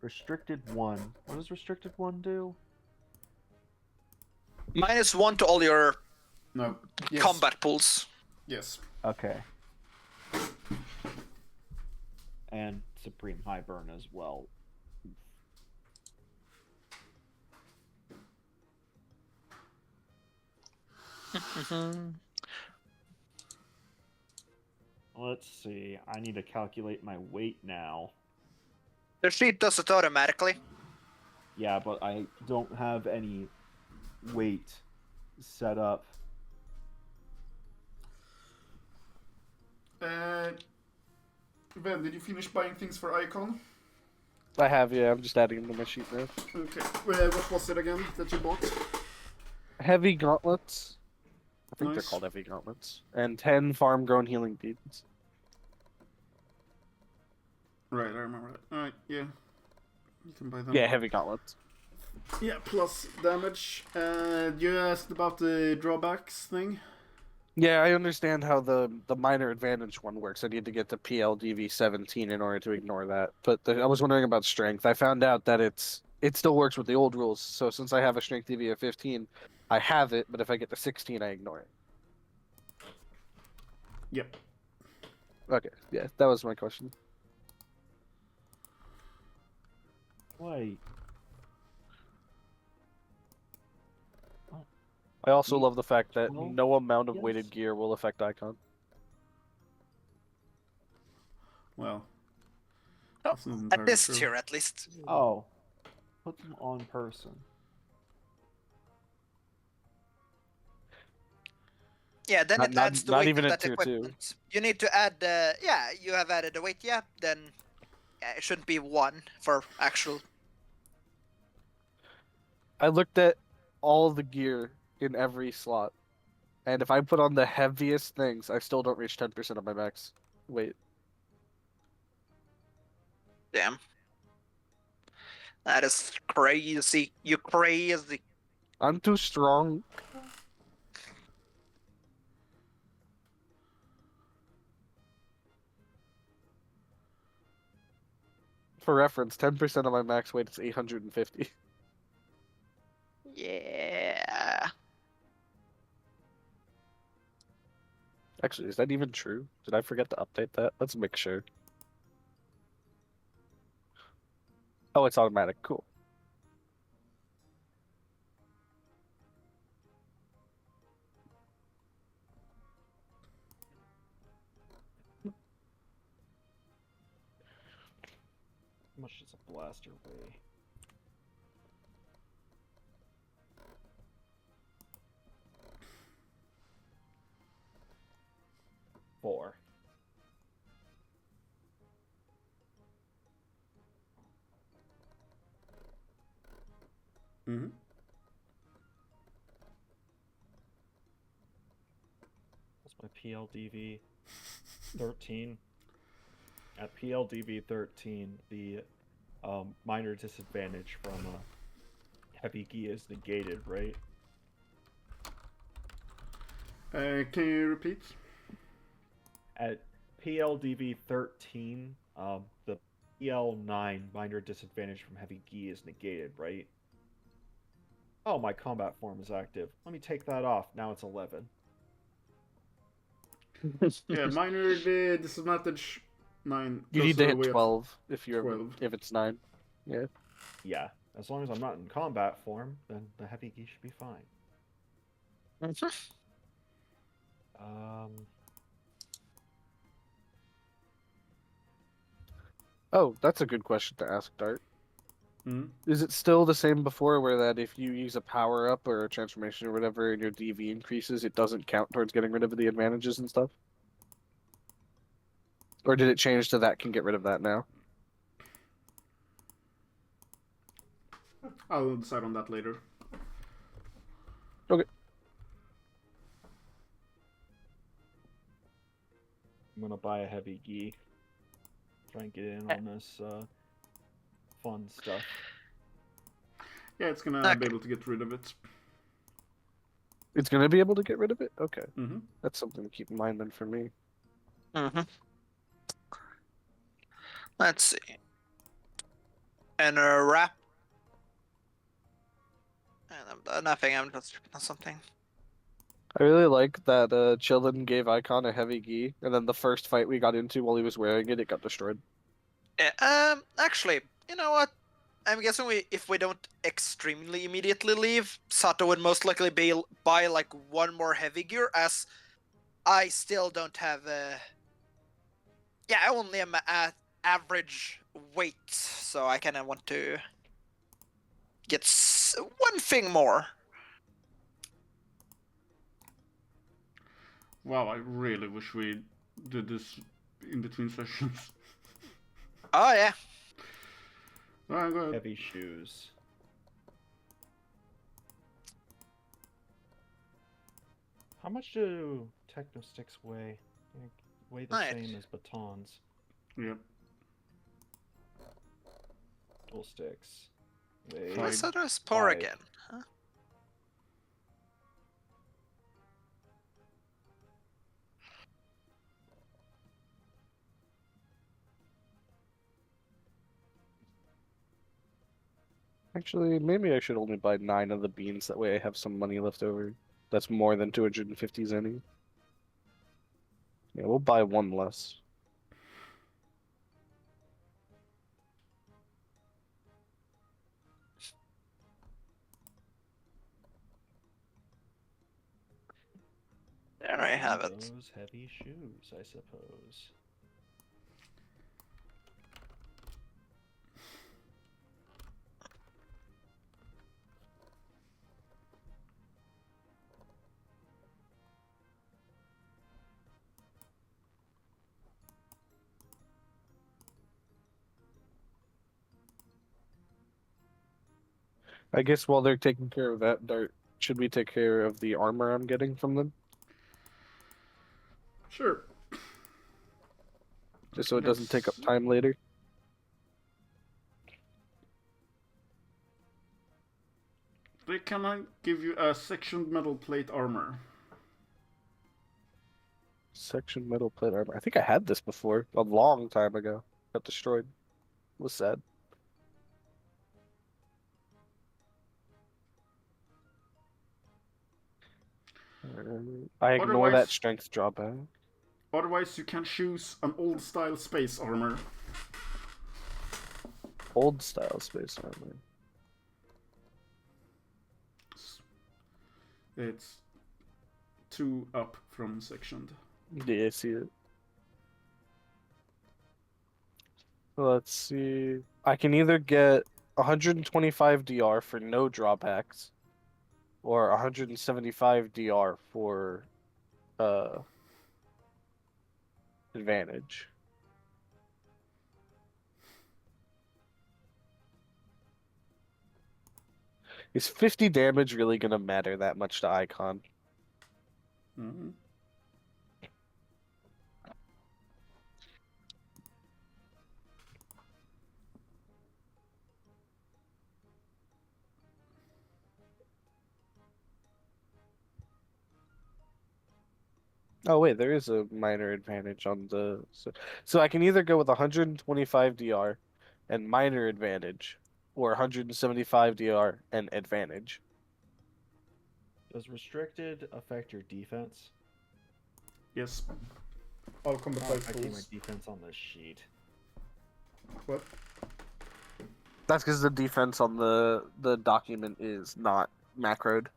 Restricted 1. What does restricted 1 do? -1 to all your No. Yes. combat pools. Yes. Okay. And Supreme High Burn as well. Let's see. I need to calculate my weight now. The sheet does it automatically. Yeah, but I don't have any weight set up. Ben, did you finish buying things for Icon? I have, yeah. I'm just adding them to my sheet now. Okay. What was it again that you bought? Heavy gauntlets. I think they're Nice. called heavy gauntlets. And 10 farm-grown healing beads. Right, I remember that. Alright, yeah. You can buy them. Yeah, heavy gauntlets. Yeah, plus damage. You asked about the drawbacks thing? Yeah, I understand how the minor advantage one works. I need to get to PLDV 17 in order to ignore that. But I was wondering about strength. I found out that it still works with the old rules. So since I have a strength DV of 15, I have it, but if I get to 16, I ignore it. Yep. Okay, yeah, that was my question. Wait. I also love the fact that Well, no amount of yes. weighted gear will affect icon. Well. Oh, that's not at entirely this true. tier, at least. Oh. Put them on person. Yeah, then Not- it not- adds the not weight even of at that tier 2. equipment. You need to add, yeah, you have added the weight, yeah, then it shouldn't be 1 for actual. I looked at all the gear in every slot, and if I put on the heaviest things, I still don't reach 10% of my max weight. Damn. That is crazy. You crazy. I'm too strong. For reference, 10% of my max weight is 850. Yeah. Actually, is that even true? Did I forget to update that? Let's make sure. Oh, it's automatic. Cool. How much does a blaster weigh? Four. Mm-hmm. What's my PLDV? 13. At PLDV 13, the minor disadvantage from heavy gi is negated, right? Can you repeat? At PLDV 13, the PL9 minor disadvantage from heavy gi is negated, right? Oh, my combat form is active. Let me take that off. Now it's 11. Yeah, minor disadvantage 9. You goes need to all the hit way up 12 if you're 12. if it's 9. Yeah. Yeah, as long as I'm not in combat form, then the heavy gi should be fine. Oh, that's a good question to ask, Dart. Mhm. Is it still the same before where that if you use a power up or a transformation or whatever and your DV increases, it doesn't count towards getting rid of the advantages and stuff? Or did it change to that can get rid of that now? I'll decide on that later. Okay. I'm gonna buy a heavy gi. Try and get in on this fun stuff. Yeah, it's gonna Okay. be able to get rid of it. It's going to be able to get rid of it? Okay. Mm-hmm. That's something to keep in mind then for me. Mm-hmm. Let's see. And a wrap. And a Nothing. I'm just looking at something. I really like that Chillin gave Icon a heavy gi, and then the first fight we got into while he was wearing it, it got destroyed. Yeah, actually, you know what? I'm guessing if we don't extremely immediately leave, Sato would most likely buy like one more heavy gear, as I still don't have. Yeah, I only am at average weight, so I kind of want to get one thing more. Wow, I really wish we did this in between sessions. Oh yeah. Alright, go ahead. Heavy shoes. How much do techno sticks weigh? They weigh the Right. same as batons. Yep. Dual sticks. Weigh Fine. What's Sato's power 5. again? Huh? Actually, maybe I should only buy 9 of the beans. That way I have some money left over. That's more than 250 zenny. Yeah, we'll buy one less. There I have it. Those heavy shoes, I suppose. I guess while they're taking care of that, Dart, should we take care of the armor I'm getting from them? Sure. Just so it doesn't take up time later. They cannot give you a sectioned metal plate armor. Section metal plate armor. I think I had this before, a long time ago. Got destroyed. Was sad. I ignore that Otherwise- strength drawback. Otherwise, you can choose an old style space armor. Old style space armor. It's 2 up from sectioned. Yeah, I see it. Let's see. I can either get 125 DR for no drawbacks, or 175 DR for advantage. Is 50 damage really gonna matter that much to Icon? Mm-hmm. Oh wait, there is a minor advantage on the so I can either go with 125 DR and minor advantage, or 175 DR and advantage. Does restricted affect your defense? Yes. All combat Not type affecting my fools. defense on this sheet. What? That's because the defense on the document is not macroed.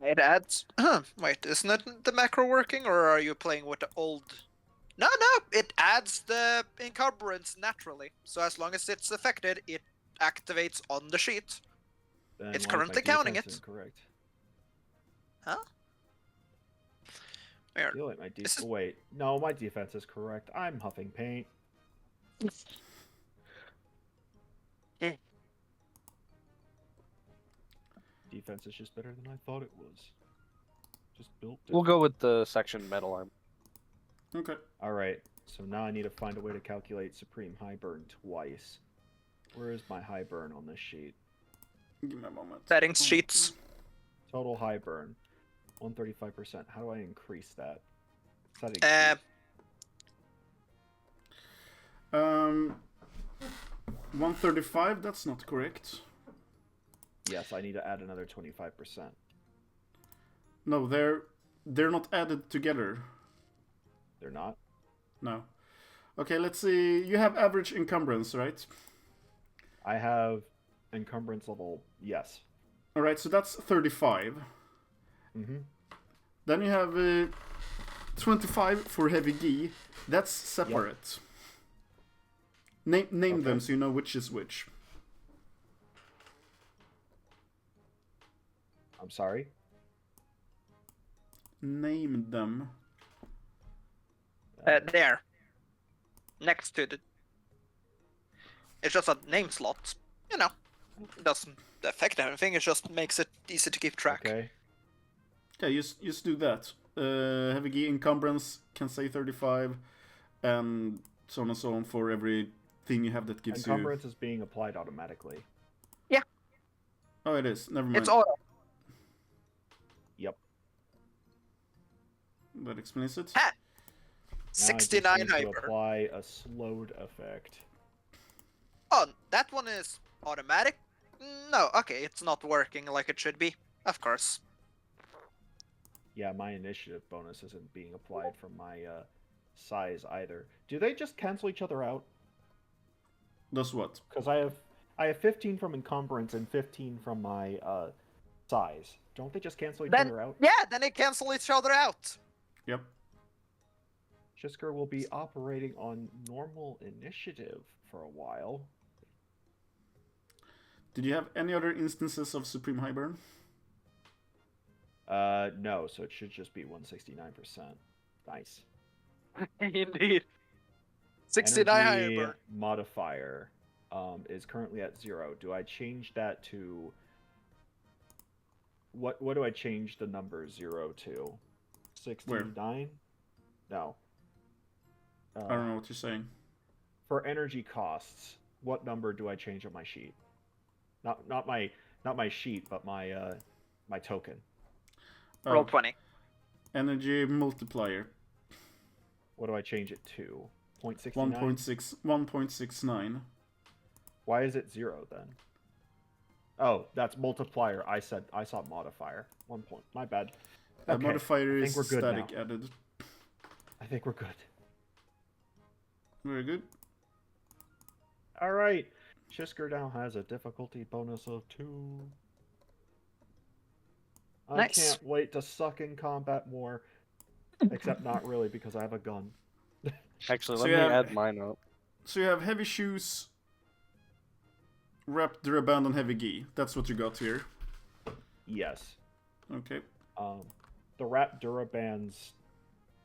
It adds. Wait, isn't it the macro working, or are you playing with the old? No, it adds the encumbrance naturally. So as long as it's affected, it activates on the sheet. Then It's why is my currently counting defense it. Incorrect. Huh? I Weird. feel like my This is- wait, no, my defense is correct. I'm huffing paint. Defense is just better than I thought it was. Just built it. We'll go with the section metal arm. Okay. Alright, so now I need to find a way to calculate Supreme High Burn twice. Where is my high burn on this sheet? Give me a moment. Settings sheets. Total high burn. 135%. How do I increase that? Settings Uh, sheet. Um, 135. That's not correct. Yes, I need to add another 25%. No, they're not added together. They're not? No. Okay, let's see. You have average encumbrance, right? I have encumbrance level, yes. All right, so that's 35. Mm-hmm. Then you have 25 for heavy gi. That's separate. Name Okay. them so you know which is which. I'm sorry? Name them. There. Next to the... It's just a name slot. You know, it doesn't affect anything, it just makes it easy to keep track. Okay. Yeah, just do that. Heavy gi encumbrance can say 35, and so on and so on for every thing you have that gives you... Encumbrance is being applied automatically. Oh, it is. Never mind. It's all... Yep. That explains it. Ah, Now I just 69 need to hyper. apply a slowed effect. Oh, that one is automatic? No, okay, it's not working like it should be. Of course. Yeah, my initiative bonus isn't being applied from my size either. Do they just cancel each other out? Does what? Because I have 15 from encumbrance and 15 from my size. Don't they just cancel each Then, other out? yeah, then they cancel each other out. Yep. Shisker will be operating on normal initiative for a while. Did you have any other instances of Supreme Highburn? No, so it should just be 169%. Nice. Indeed. 69 Energy hyper. modifier is currently at 0. Do I change that to... What do I change the number 0 to? 69? No. I don't know what you're saying. For energy costs, what number do I change on my sheet? Not my sheet, but my my token. Roll 20. Energy multiplier. What do I change it to? 0.69? 1.69. Why is it 0 then? Oh, that's multiplier. I saw modifier. 1 point. My bad. Okay, Modifier I is think we're good static now. added. I think we're good. Very good. All right. Shisker now has a difficulty bonus of 2. I Nice. can't wait to suck in combat more. Except not really, because I have a gun. Actually, So let you me have- add mine up. So you have heavy shoes, wrapped the band on heavy gi. That's what you got here. Yes. Okay. The Rat Duraband's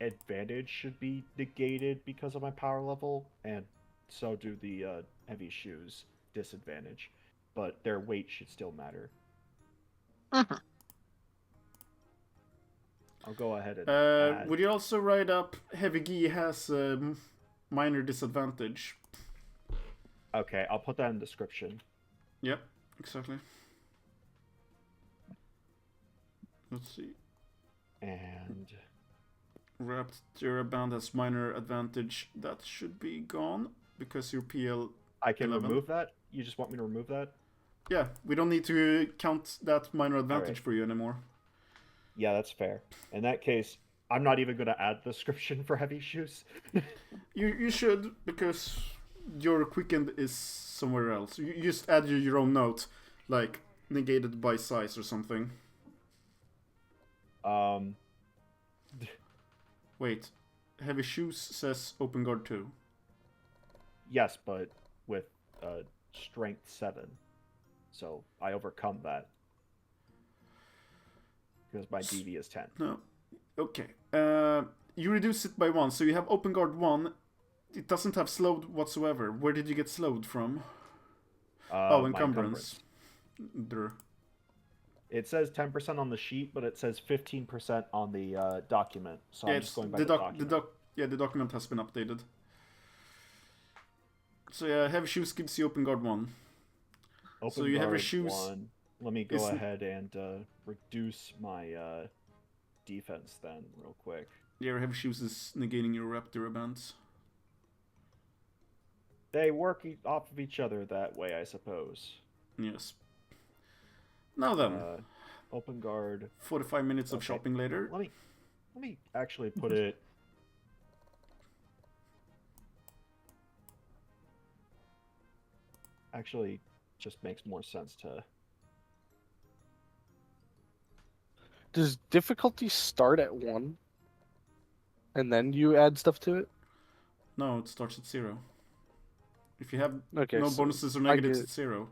advantage should be negated because of my power level, and so do the heavy shoes disadvantage. But their weight should still matter. Mhm. I'll go ahead and add... Would you also write up heavy gi has a minor disadvantage? Okay, I'll put that in the description. Yep, exactly. Let's see. And Wrapped Duraband has minor advantage. That should be gone because your PL. I can 11. remove that? You just want me to remove that? Yeah, we don't need to count that minor advantage Alright. for you anymore. Yeah, that's fair. In that case, I'm not even going to add the description for heavy shoes. You should, because your quickened is somewhere else. You just add your own note, like negated by size or something. Wait, heavy shoes says open guard 2. Yes, but with strength 7. So I overcome that. Because my DV is 10. No. Okay. You reduce it by 1, so you have open guard 1. It doesn't have slowed whatsoever. Where did you get slowed from? My encumbrance. There. It says 10% on the sheet, but it says 15% on the document. So Yeah, I'm just going by the document. The document has been updated. So yeah, heavy shoes gives you open guard 1. Open so you have your guard shoes 1. Let me go isn't- ahead and reduce my defense then, real quick. Yeah, heavy shoes is negating your Raptor bands. They work off of each other that way, I suppose. Yes. Now then, Open guard. 45 minutes of Okay. shopping later. Let me actually put it. Actually, just makes more sense to. Does difficulty start at 1? And then you add stuff to it? No, it starts at 0. If you have Okay, no so bonuses or I negatives, get- it's 0.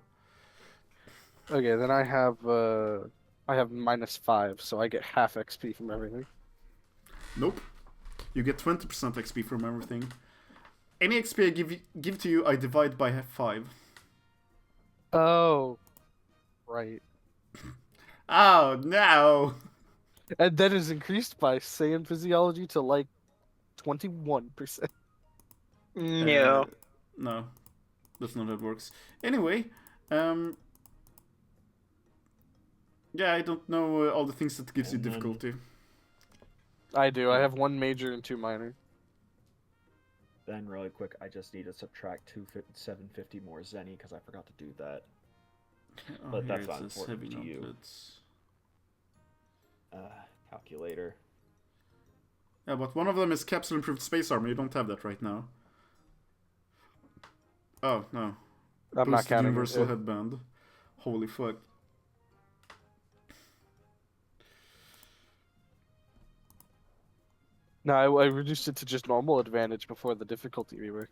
Okay, then I have -5, so I get half XP from everything. Nope. You get 20% XP from everything. Any XP I give to you, I divide by 5. Oh, right. Oh, no! And that is increased by Saiyan physiology to like 21%. No. No. That's not how it works. Anyway, yeah, I don't know all the things that gives you And then- difficulty. I do. I have 1 major and 2 minor. Then, really quick, I just need to subtract 750 more Zenny because I forgot to do that. Oh, But here that's it not says important heavy to you. gauntlets. Calculator. Yeah, but one of them is capsule improved space armor. You don't have that right now. Oh, no. I'm not Boosted counting universal it. headband. Holy fuck. No, I reduced it to just normal advantage before the difficulty rework.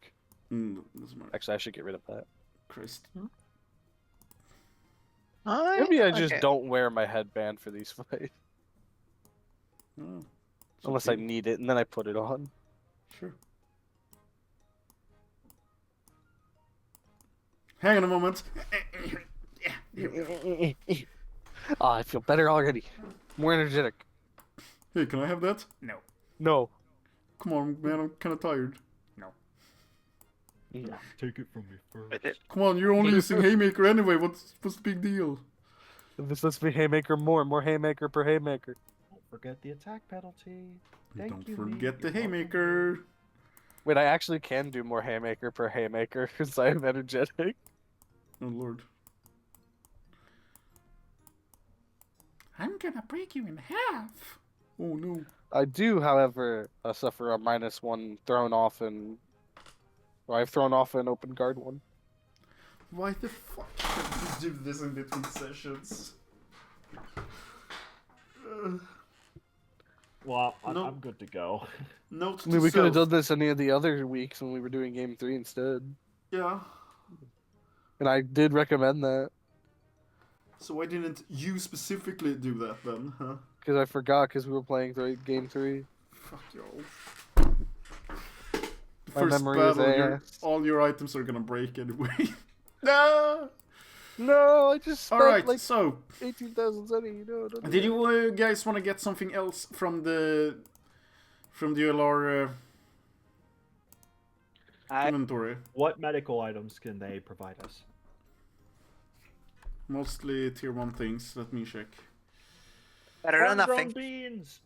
Doesn't matter. Actually, I should get rid of that. Christ. Maybe I just don't wear my headband for these fights. Oh, it's Unless I okay. need it, and then I put it on. Sure. Hang on a moment. Oh, I feel better already. More energetic. Hey, can I have that? No. No. Come on, man, I'm kind of tired. Take it from me first. Come on, you're only using Haymaker anyway. What's the big deal? This lets me haymaker more haymaker per haymaker. Don't forget the attack penalty. Don't you, forget Lee. the You're welcome. Haymaker. Wait, I actually can do more haymaker per haymaker because I am energetic. Oh lord. I'm gonna break you in half. Oh no. I do, however, suffer a -1 thrown off and. Well, I've thrown off an open guard one. Why the fuck can't you do this in between sessions? Well, No. I'm good to go. Note I to mean, we could have self. done this any of the other weeks when we were doing game 3 instead. Yeah. And I did recommend that So why didn't you specifically do that then, huh? because I forgot because we were playing game 3. Fuck y'all. The My first memory is battle, ass. all your items are gonna break anyway. No. No, I just spent All right. like So, 18,000 zenny. No, don't do did that. you guys want to get something else from the LR inventory? What medical items can they provide us? Mostly tier 1 things. Let me check. Better than Homegrown nothing. beans.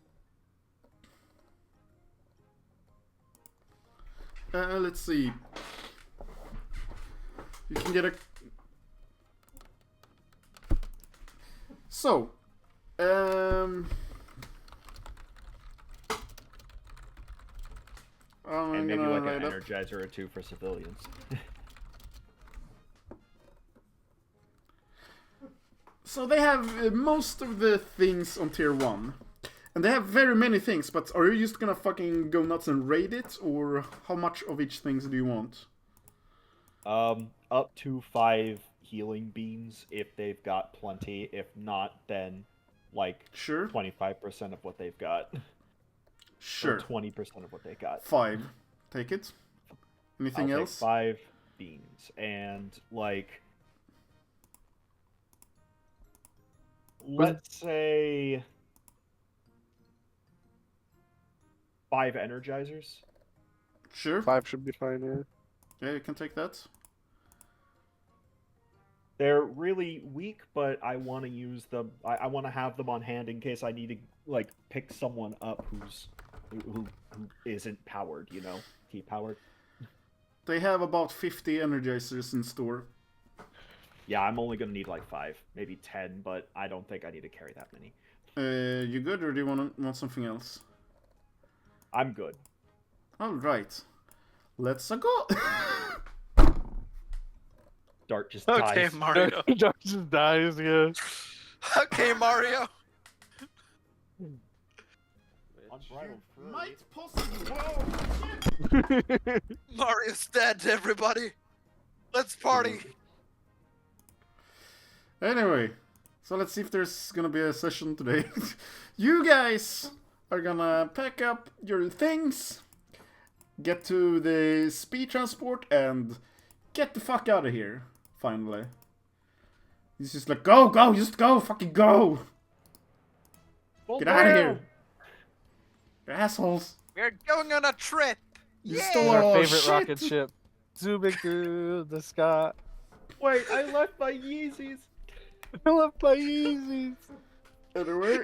Let's see. You can get a. So, And maybe gonna like write an up. energizer or two for civilians. So they have most of the things on tier 1. And they have very many things, but are you just gonna fucking go nuts and raid it? Or how much of each things do you want? Up to 5 healing beans if they've got plenty. If not, then like Sure. 25% of what they've got. Sure. Or 20% of what they got. 5. Take it. Anything I'll else? take 5 beans and like let's say 5 energizers. Sure. 5 should be fine, yeah. Yeah, you can take that. They're really weak, but I want to use them. I want to have them on hand in case I need to like pick someone up who isn't powered. You know, T powered. They have about 50 energizers in store. Yeah, I'm only gonna need like 5, maybe 10, but I don't think I need to carry that many. You good, or do you want something else? I'm good. All right, let's go. Dart just Okay, dies. Mario. Dart just dies, yeah. Okay, Mario. Unbridled fury. Might possibly. Whoa! Mario's dead, everybody. Let's party. Anyway, so let's see if there's gonna be a session today. You guys are gonna pack up your things, get to the speed transport, and get the fuck out of here. Finally. He's just like, go, just go, fucking go! Get out of here! You assholes! We're going on a trip. You Yeah. stole Our Oh, favorite shit. rocket ship. Zooming through the sky. Wait, I left my Yeezys. I left my Yeezys. Anyway,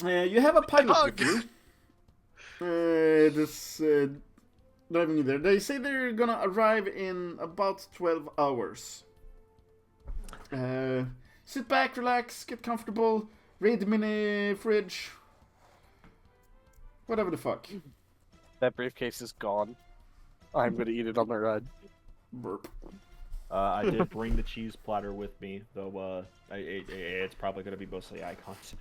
No. you have a pilot Hug. with you. Driving you there. They say they're gonna arrive in about 12 hours. Sit back, relax, get comfortable, raid the mini fridge. Whatever the fuck. That briefcase is gone. I'm gonna eat it on the ride. Burp. I did bring the cheese platter with me, though. It's probably gonna be mostly icons.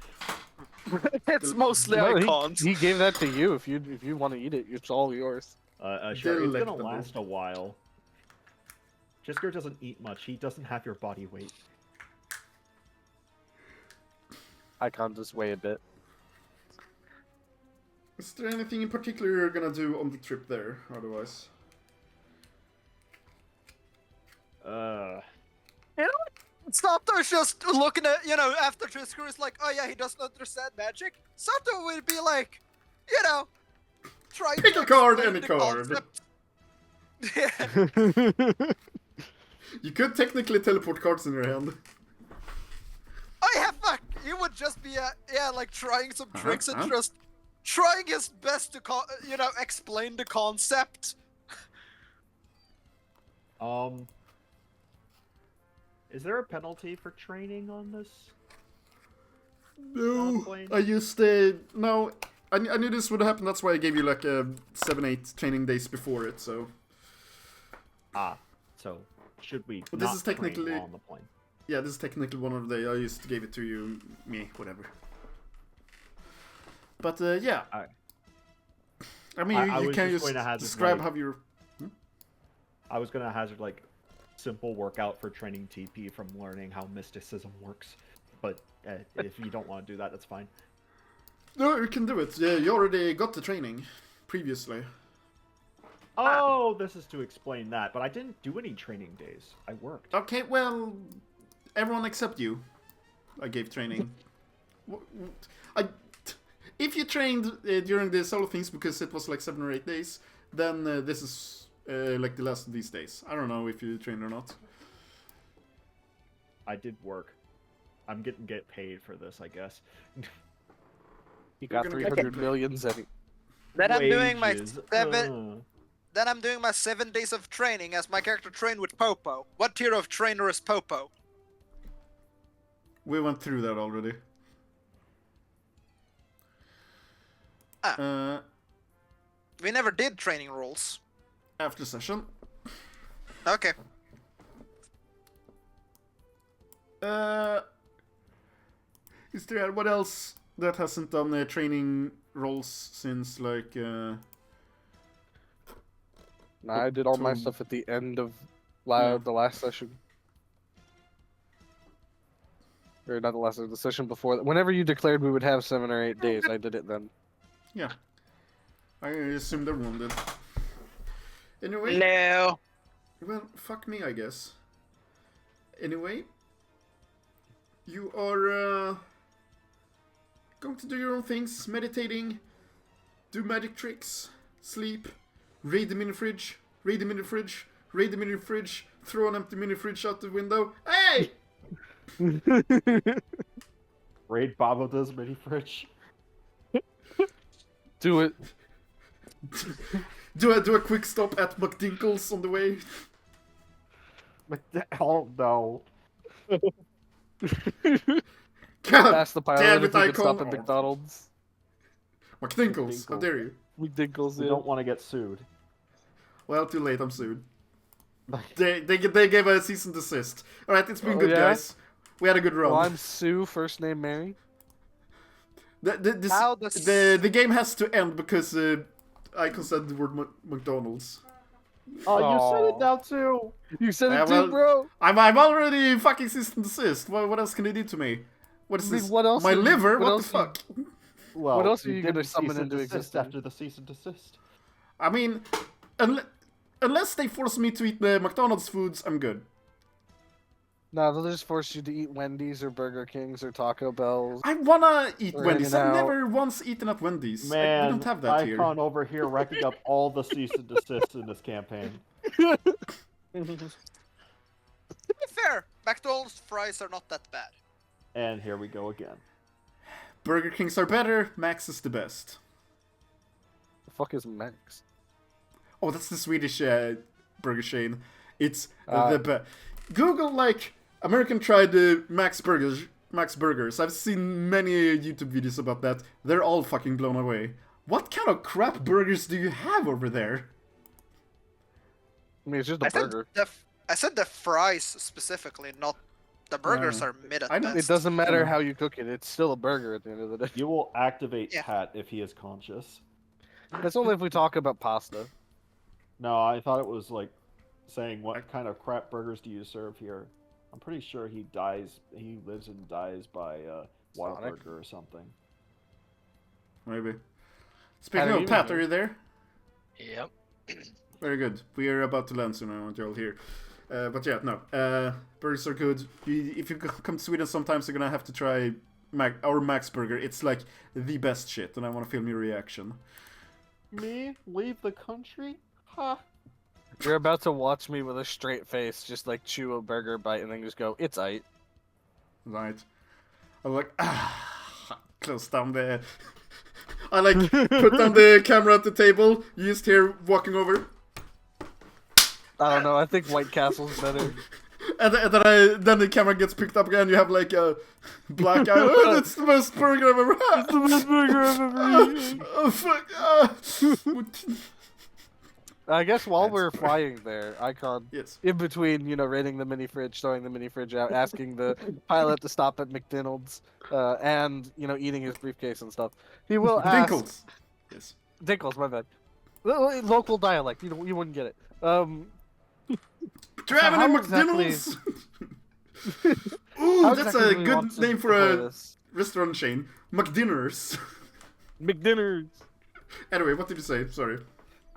It's mostly No, icons. he gave that to you. If you want to eat it, it's all yours. Sure, it's gonna Delectable. last a while. Jisker doesn't eat much. He doesn't have your body weight. Icon just weigh a bit. Is there anything in particular you're gonna do on the trip there, otherwise? Sato's just looking at, after Trisker is like, oh yeah, he doesn't understand magic. Sato would be like, trying Pick to a card, explain any the card. concept. Yeah. You could technically teleport cards in your hand. Oh yeah, fuck. He would just be, trying some tricks and uh-huh. just trying his best to, explain the concept. Is there a penalty for training on this? No, plane? I used no. I knew this would happen. That's why I gave you like 7-8 training days before it. So So should we But this not is technically- train on the plane? yeah, this is technically one of the. I just gave it to you, me, whatever. But yeah, Alright. I mean, I you was can just just going to hazard, describe like- how you're. I was gonna hazard like simple workout for training TP from learning how mysticism works, but if you don't want to do that, that's fine. No, you can do it. Yeah, you already got the training previously. Oh, this is to explain that, but I didn't do any training days. I worked. Okay, well, everyone except you, I gave training. If you trained during the solo things because it was like 7 or 8 days, then this is like the last of these days. I don't know if you trained or not. I did work. I'm get paid for this, I guess. You got We're gonna 300 millions and Then I'm doing my Wages. 7. Then I'm doing my 7 days of training as my character trained with Popo. What tier of trainer is Popo? We went through that already. We never did training rules. After session. Okay. Is there what else that hasn't done training roles since like I did all my So- stuff at the end of Yeah. the last session. Or not the last session, the session before. Whenever you declared we would have 7 or 8 days, I did it then. Yeah. I assumed everyone did. Anyway. No. Well, fuck me, I guess. Anyway. You are going to do your own things, meditating, do magic tricks, sleep, raid the mini fridge, raid the mini fridge, raid the mini fridge, throw an empty mini fridge out the window. Hey! Raid Baboda's mini fridge. Do it. do a quick stop at McDinkles on the way. Oh no. God Ask the pilot damn if it, we could stop at Icon. McDonald's. McDinkles, how McDinkles. dare you? McDinkles, We yeah. don't want to get sued. Well, too late, I'm sued. They gave a cease and desist. Alright, it's been Oh, good, yeah? guys. We had a good run. Well, I'm Sue, first name Mary. How does- The game has to end because Icon said the word McDonald's. Oh, you said Aw. it now too. You said Yeah, it well, too, bro. I'm already fucking cease and desist. What else can they do to me? What is I mean, this? what else My are you- liver? what What the else are you- fuck? Well, What else are you gonna didn't summon cease and into desist existence? after the cease and desist? I mean, unless they force me to eat the McDonald's foods, I'm good. No, they'll just force you to eat Wendy's or Burger King's or Taco Bell's. I wanna eat We're Wendy's. hanging I've out. never once eaten at Wendy's. We Man, don't have that Icon here. over here racking up all the cease and desists in this campaign. To be fair, McDonald's fries are not that bad. And here we go again. Burger Kings are better. Max is the best. The fuck is Max? Oh, that's the Swedish burger chain. It's Ah. the best. Google like American tried Max Burgers. I've seen many YouTube videos about that. They're all fucking blown away. What kind of crap burgers do you have over there? I mean, it's just a I said burger. I said the fries specifically, not the burgers are mid at I know- best. It doesn't matter Yeah. how you cook it. It's still a burger at the end of the day. You will activate Yeah. Pat if he is conscious. That's only if we talk about pasta. No, I thought it was like saying what kind of crap burgers do you serve here? I'm pretty sure he lives and dies by Sonic? Whataburger or something. Maybe. Speaking Pat, are of you Pat, here? are you there? Yep. Very good. We are about to land soon. I want you all here. But yeah, no. Burgers are good. If you come to Sweden, sometimes you're gonna have to try our Max Burger. It's like the best shit, and I want to film your reaction. Me? Leave the country? Ha! You're about to watch me with a straight face, just like chew a burger bite and then just go, "It's aight." Right. I'm like, close down the. I like put down the camera at the table. You just hear walking over, I don't know. I think White Castle's better. and then the camera gets picked up again. You have like a black eye. Oh, that's the best burger I've ever had. It's the best burger I've ever eaten. Oh fuck! I guess while That's we're fair. flying there, Icon, Yes. in between, raiding the mini fridge, throwing the mini fridge out, asking the pilot to stop at McDonald's, and eating his briefcase and stuff, he will ask. Dinkles. Yes. Dinkles, my bad. Local dialect, you wouldn't get it. Do you have any how McDonald's? Ooh, How that's exactly a do we good want to name for play a this? restaurant chain. McDinners. McDinners. Anyway, what did you say? Sorry.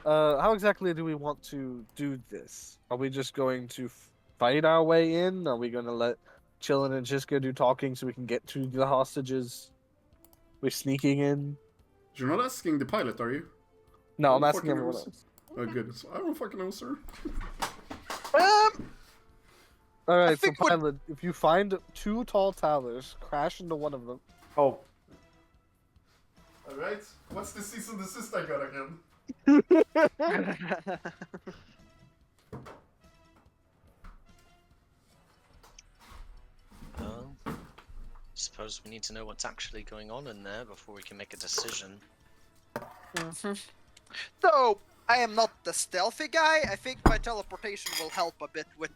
How exactly do we want to do this? Are we just going to fight our way in? Are we going to let Chillin and Chiska do talking so we can get to the hostages? We're sneaking in? You're not asking the pilot, are you? No, I'm Oh, asking fucking everyone knows. else. Oh, good. I don't fucking know, sir. Alright, so think what- pilot, if you find 2 tall towers, crash into one of them. Oh, Alright. What's the cease and desist I got again? Well, suppose we need to know what's actually going on in there before we can make a decision. Though I am not the stealthy guy, I think my teleportation will help a bit with,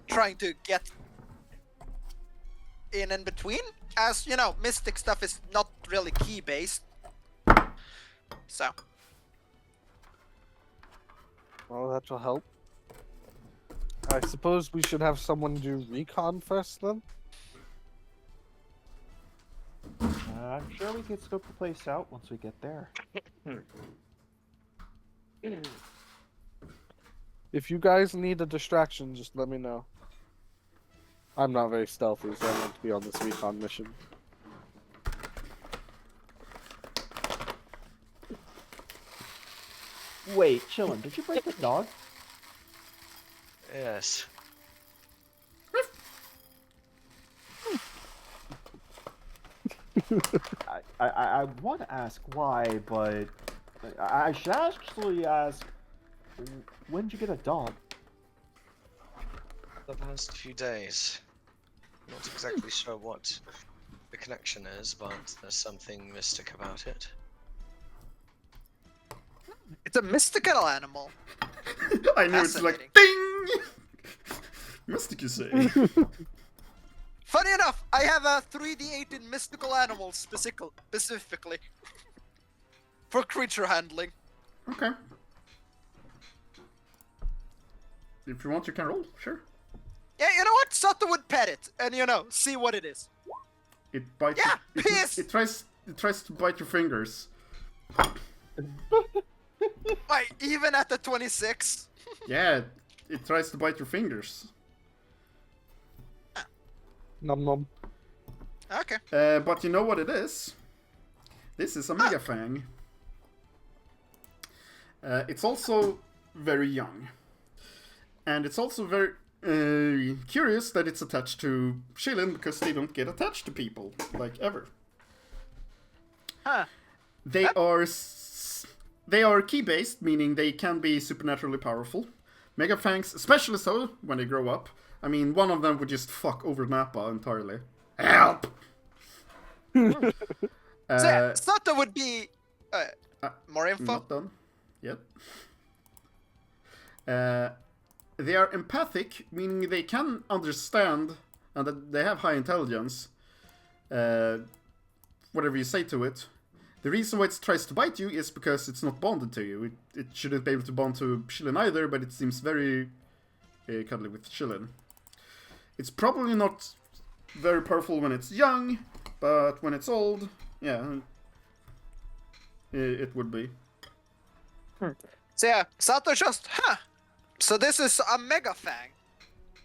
trying to get in and between. As, mystic stuff is not really key based. So, Well, that will help. I suppose we should have someone do recon first, then? I'm sure we can scope the place out once we get there. If you guys need a distraction, just let me know. I'm not very stealthy, so I want to be on this recon mission. Wait, Chillin, did you break the dog? Yes. I want to ask why, but I should actually ask, when did you get a dog? The past few days. Not exactly sure what the connection is, but there's something mystic about it. It's a mystical animal. I know, it's like, Fascinating. ding! Mystic, you say? Funny enough, I have a 3d8 in mystical animals specifically. For creature handling. Okay. If you want, you can roll, sure. Yeah, you know what? Sato would pet it, and see what it is. It bites. Yeah, it, piss! it tries to bite your fingers. Wait, even at the 26? Yeah, it tries to bite your fingers. Nom nom. Okay. But you know what it is? This is a Mega Fang. It's also very young. And it's also very curious that it's attached to Shilin, because they don't get attached to people, like, ever. Huh. They are key-based, meaning they can be supernaturally powerful. Mega Fangs, especially so when they grow up. I mean, one of them would just fuck over Nappa entirely. Help! So yeah, Sato would be... more info? Not done yet. They are empathic, meaning they can understand and that they have high intelligence. Whatever you say to it. The reason why it tries to bite you is because it's not bonded to you. It shouldn't be able to bond to Shilin either, but it seems very cuddly with Shilin. It's probably not very powerful when it's young, but when it's old, yeah, it would be. So yeah, Sato just, so this is a Mega Fang.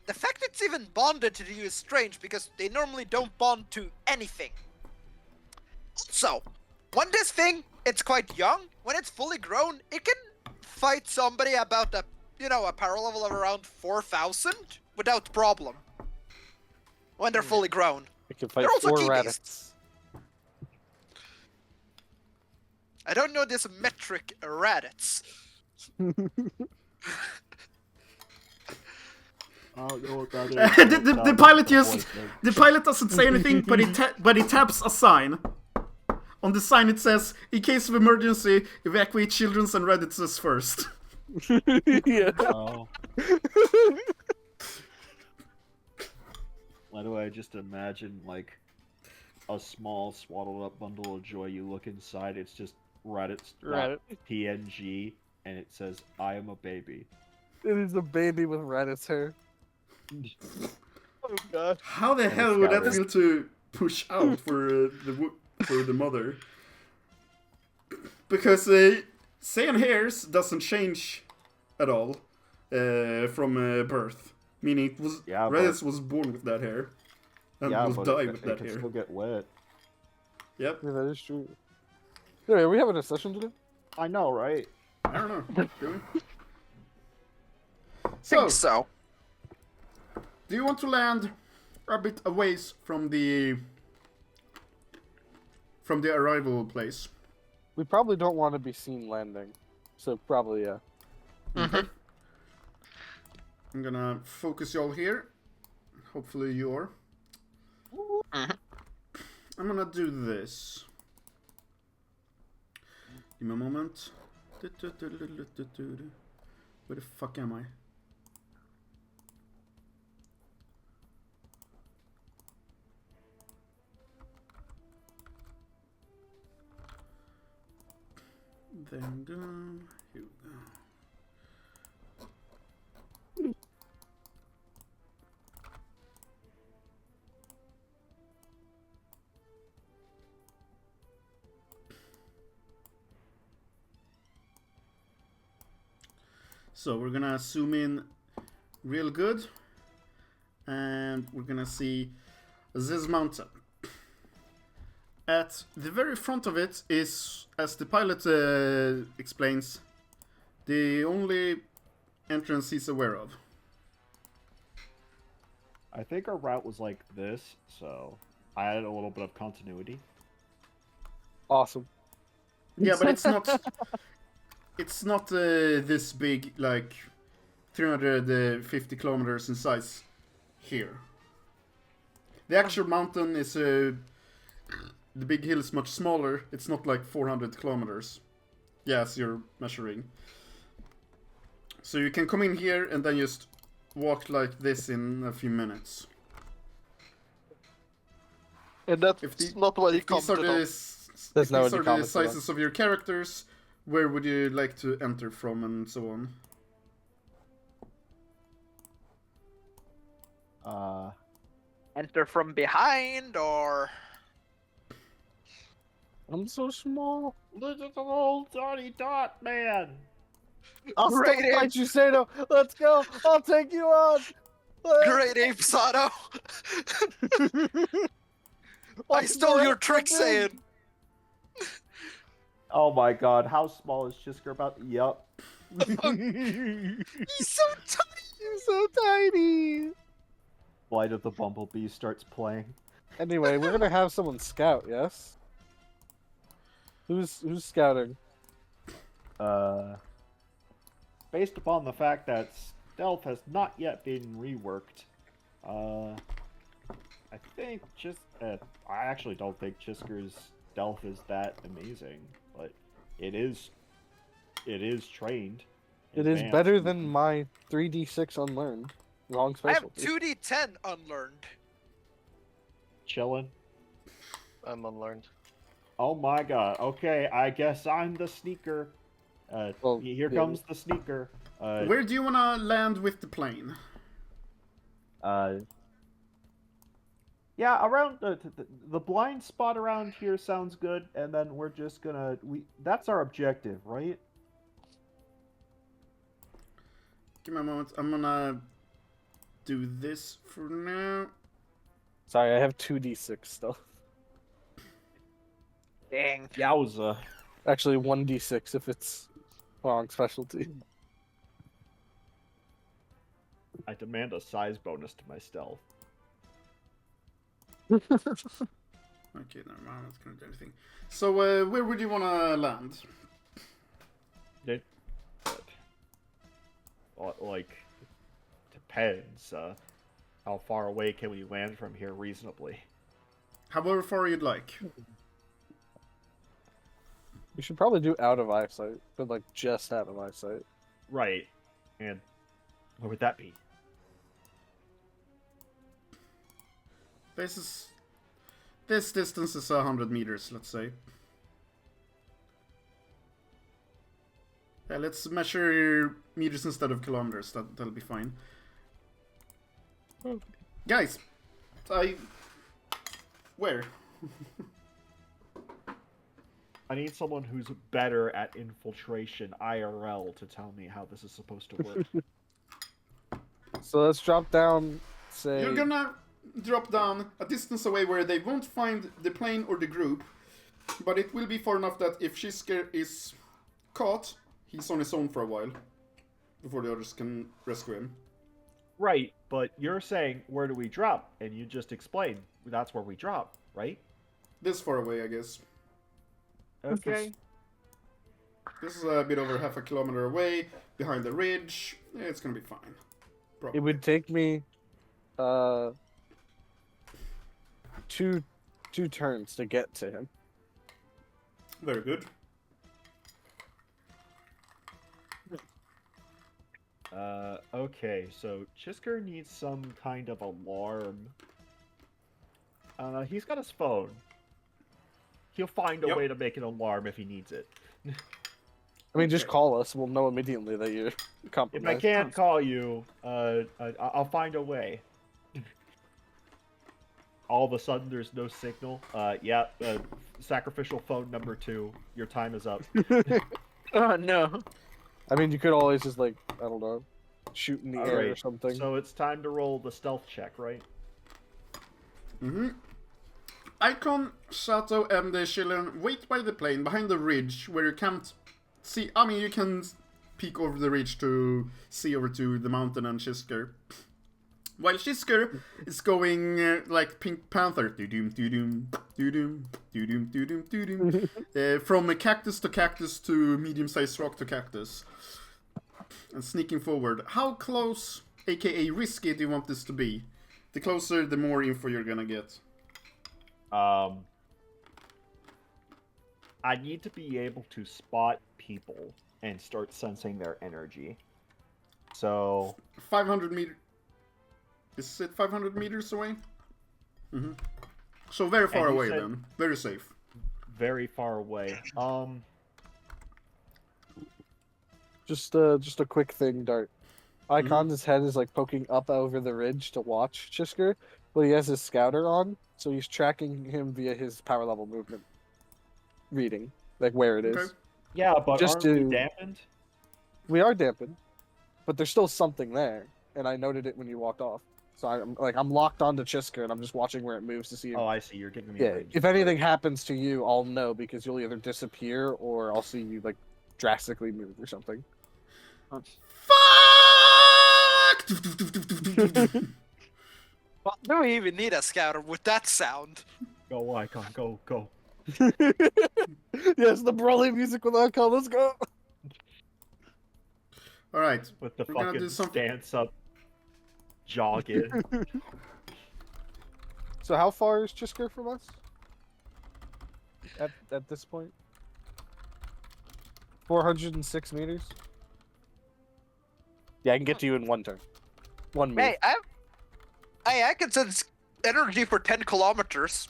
The fact it's even bonded to you is strange, because they normally don't bond to anything. So, when this thing, it's quite young, when it's fully grown, it can fight somebody about a power level of around 4,000 without problem. When they're fully grown. It can fight They're also 4 key-based. Raditz. I don't know this metric Raditz. I don't know what that is. the pilot the pilot doesn't say anything, but he taps a sign. On the sign it says, "In case of emergency, evacuate children and Radditzes first." Yeah. Oh. Why do I just imagine, like, a small swaddled up bundle of joy? You look inside, it's just Reddit.png, and it says, "I am a baby." It is a baby with Raditz hair. Oh god. How the hell would that feel to push out for the mother? Because Saiyan hairs doesn't change at all from birth. Meaning it was Raditz was born with that hair. And will die with that hair. Still get wet. Yep. Yeah, that is true. Anyway, are we having a session today? I know, right? I don't know. Do we? So. Do you want to land a bit away from the arrival place? We probably don't want to be seen landing. So probably, yeah. Mm-hmm. I'm gonna focus y'all here. Hopefully you're. Mm-hmm. I'm gonna do this. Give me a moment. Where the fuck am I? Then go. Here we go. So we're gonna zoom in real good, and we're gonna see this mountain. At the very front of it is, as the pilot explains, the only entrance he's aware of. I think our route was like this, so I had a little bit of continuity. Awesome. Yeah, but it's not. It's not this big, like 350 kilometers in size here. The actual mountain is the big hill is much smaller. It's not like 400 kilometers. Yes, you're measuring. So you can come in here and then just walk like this in a few minutes. And that's not what he If these are commented the, on. if That's not these what he are the commented on. sizes of your characters, where would you like to enter from and so on? Enter from behind, or I'm so small. Look at the little tiny dot, man. I'll still Great fight you, Sato. Let's go. I'll take you on. Great Ape Sato. I stole your trick, Saiyan. Oh my god, how small is Chisker about? Yup. He's so tiny. You're so tiny. Flight of the Bumblebee starts playing. Anyway, we're gonna have someone scout. Yes. Who's scouting? Based upon the fact that stealth has not yet been reworked, I think I actually don't think Chisker's stealth is that amazing, but it is trained. It is advanced. better than my 3d6 unlearned. Wrong I have specialty. 2d10 unlearned. Chillin'. I'm unlearned. Oh my god. Okay, I guess I'm the sneaker. Well, Here yeah. comes the sneaker. Where do you want to land with the plane? Yeah, around the blind spot around here sounds good, and then we're just gonna that's our objective, right? Give me a moment. I'm gonna do this for now. Sorry, I have 2d6 still. Dang. Yowza. Actually, 1d6 if it's wrong specialty. I demand a size bonus to my stealth. Okay, never mind. That's gonna do anything. So, where would you want to land? Like, depends. How far away can we land from here reasonably? However far you'd like. We should probably do out of eyesight, but like just out of eyesight. Right. And where would that be? This distance is 100 meters, let's say. Yeah, let's measure meters instead of kilometers. That'll be fine. Guys, where? I need someone who's better at infiltration IRL to tell me how this is supposed to work. So let's drop down, say... You're gonna drop down a distance away where they won't find the plane or the group, but it will be far enough that if Shisker is caught, he's on his own for a while before the others can rescue him. Right, but you're saying, where do we drop? And you just explained, that's where we drop, right? This far away, I guess. Okay. This is a bit over half a kilometer away, behind the ridge. Yeah, it's gonna be fine. Probably. It would take me two turns to get to him. Very good. Okay, so Chisker needs some kind of alarm. He's got his phone. He'll find a Yep. way to make an alarm if he needs it. I mean, just call us. We'll know immediately that you're If compromised. I can't call you, I'll find a way. All of a sudden, there's no signal. Sacrificial phone number 2. Your time is up. Oh no. I mean, you could always just, like, I don't know, shoot in the air or Alright, something. So it's time to roll the stealth check, right? Mm-hmm. Icon, Sato, and the children wait by the plane behind the ridge where you can't see. I mean, you can peek over the ridge to see over to the mountain and Shisker. While Shisker is going like Pink Panther, do-doom, do-doom, Doo-doom, doo-doom, doo-doom, doo-doom. From a cactus to medium-sized rock to cactus. And sneaking forward. How close, aka risky, do you want this to be? The closer, the more info you're gonna get. I need to be able to spot people and start sensing their energy. So 500 meters. Is it 500 meters away? Mm-hmm. So very far And you away said- then. Very safe. very far away. Just a quick thing, Dart. Icon's head is like poking up over the ridge to watch Chisker, but he has his scouter on, so he's tracking him via his power level movement reading, like where it is. Okay. Yeah, but Just aren't we to- dampened? We are dampened, but there's still something there, and I noted it when you walked off. So I'm locked onto Chisker, and I'm just watching where it moves to see. Oh, I see. You're giving me. Yeah, range. if anything happens to you, I'll know because you'll either disappear or I'll see you like drastically move or something. Fuck! Well, do we even need a scouter with that sound? Go, Icon. Go, go. Yes, the brawling music with Icon. Let's go. All right. With the We're gonna do fucking something- stance up, jogging. So how far is Chisker from us? At this point? 406 meters? Yeah, I can get to you in one turn. One move. Hey, I can sense energy for 10 kilometers.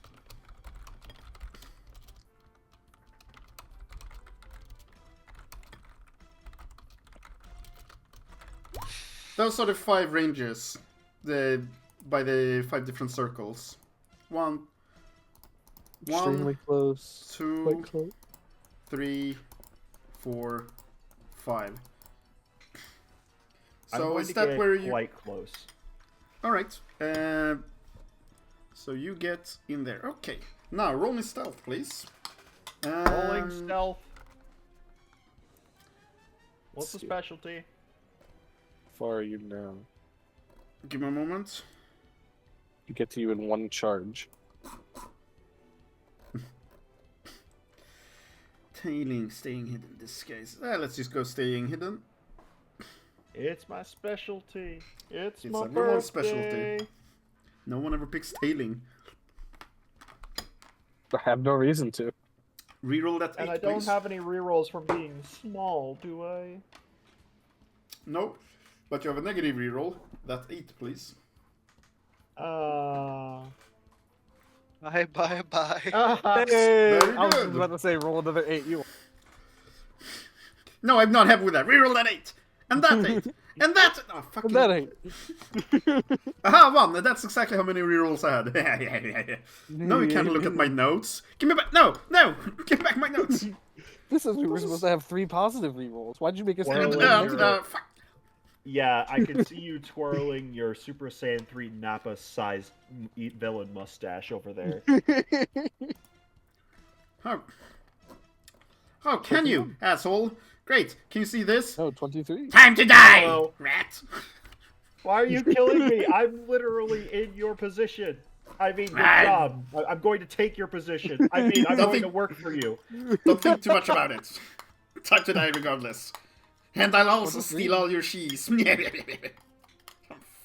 Those are the 5 ranges. By the 5 different circles. One, Extremely close. two, Quite close. 3, 4, 5. I'm So going is to that get where you? quite close. All right. So you get in there. Okay. Now roll me stealth, please. Rolling stealth. What's the see. specialty? How far are you now? Give me a moment. To get to you in one charge. Tailing, staying hidden, disguise. Let's just go staying hidden. It's my specialty. It's It's my everyone's birthday. specialty. No one ever picks tailing. I have no reason to. Reroll that 8, And I don't please. have any rerolls from being small, do I? Nope. But you have a negative reroll. That 8, please. Bye. Hey, Very I was good. about to say roll another 8. You. No, I'm not happy with that. Reroll that 8. And that 8. And that. Oh, fucking. That ain't. Aha, 1. That's exactly how many rerolls I had. No, you can't look at my notes. Give me back. No, no. Give back my notes. This is we were supposed to have 3 positive rerolls. Why'd you make us Well, do you're- Fuck. Yeah, I can see you twirling your Super Saiyan 3 Nappa-sized villain mustache over there. How can you, asshole? Great. Can you see this? No, 23. Time to die, Hello. rat. Why are you killing me? I'm literally in your position. I mean, good I'm- job. I'm going to take your position. I mean, I'm going to work for you. Don't think too much about it. Time to die regardless. And I'll also What does steal all your cheese. I'm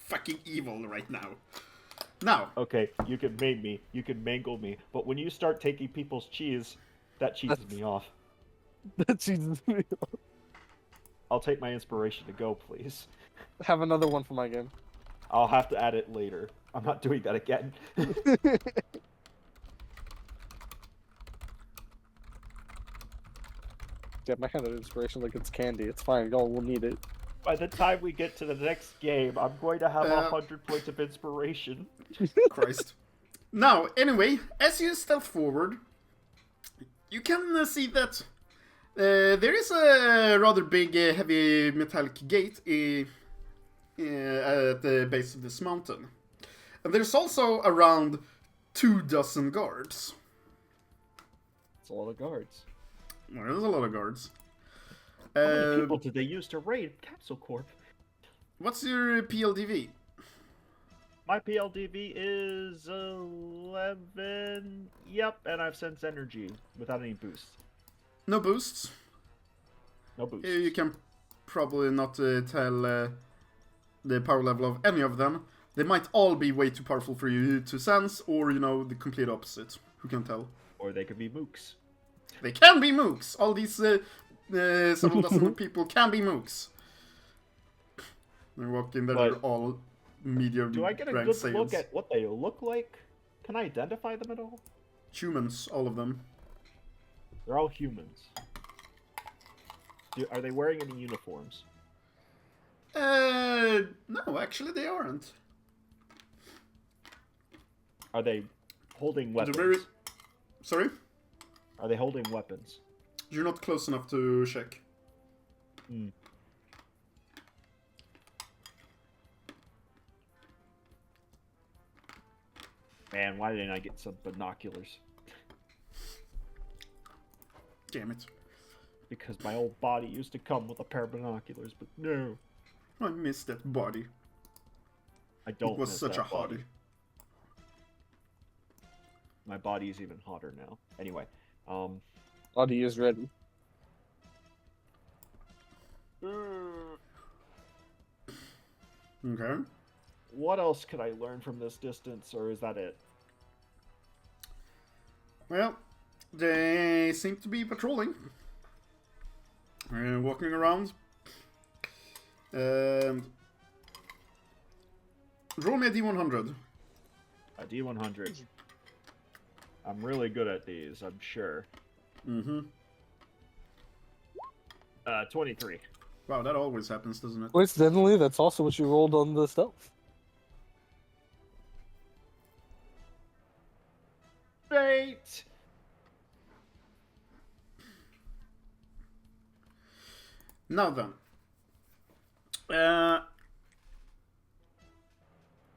fucking evil right now. Now, Okay, you can maim me, you can mangle me, but when you start taking people's cheese, that cheeses me off. Jesus. I'll take my inspiration to go, please. Have another one for my game. I'll have to add it later. I'm not doing that again. Yeah, my hand of inspiration like it's candy. It's fine. Y'all will need it. By the time we get to the next game, I'm going to have 100 points of inspiration. Christ. Now, anyway, as you stealth forward, you can see that there is a rather big, heavy metallic gate at the base of this mountain. And there's also around 24 guards. It's a lot of guards. Well, there's a lot of guards. How many people did they use to raid Capsule Corp? What's your PLDV? My PLDV is 11. Yep, and I've sense energy without any boosts. No boosts. No boosts. You can probably not tell the power level of any of them. They might all be way too powerful for you to sense, or, you know, the complete opposite. Who can tell? Or they could be mooks. They can be mooks! All these several dozen people can be mooks. They walk in there, But they're all medium Do I get a rank good sales. look at what they look like? Can I identify them at all? Humans, all of them. They're all humans. Are they wearing any uniforms? No, actually they aren't. Are they holding They're weapons? very... Sorry? Are they holding weapons? You're not close enough to check. Hmm. Man, why didn't I get some binoculars? Damn it. Because my old body used to come with a pair of binoculars, but no. I missed that body. I don't It was miss such that a body. hottie. My body is even hotter now. Anyway, Body is ready. Okay. what else could I learn from this distance, or is that it? Well, they seem to be patrolling. Walking around. And... roll me a D100. A D100. I'm really good at these, I'm sure. Mm-hmm. 23. Wow, that always happens, doesn't it? Coincidentally, that's also what you rolled on the stealth. Great! Now then.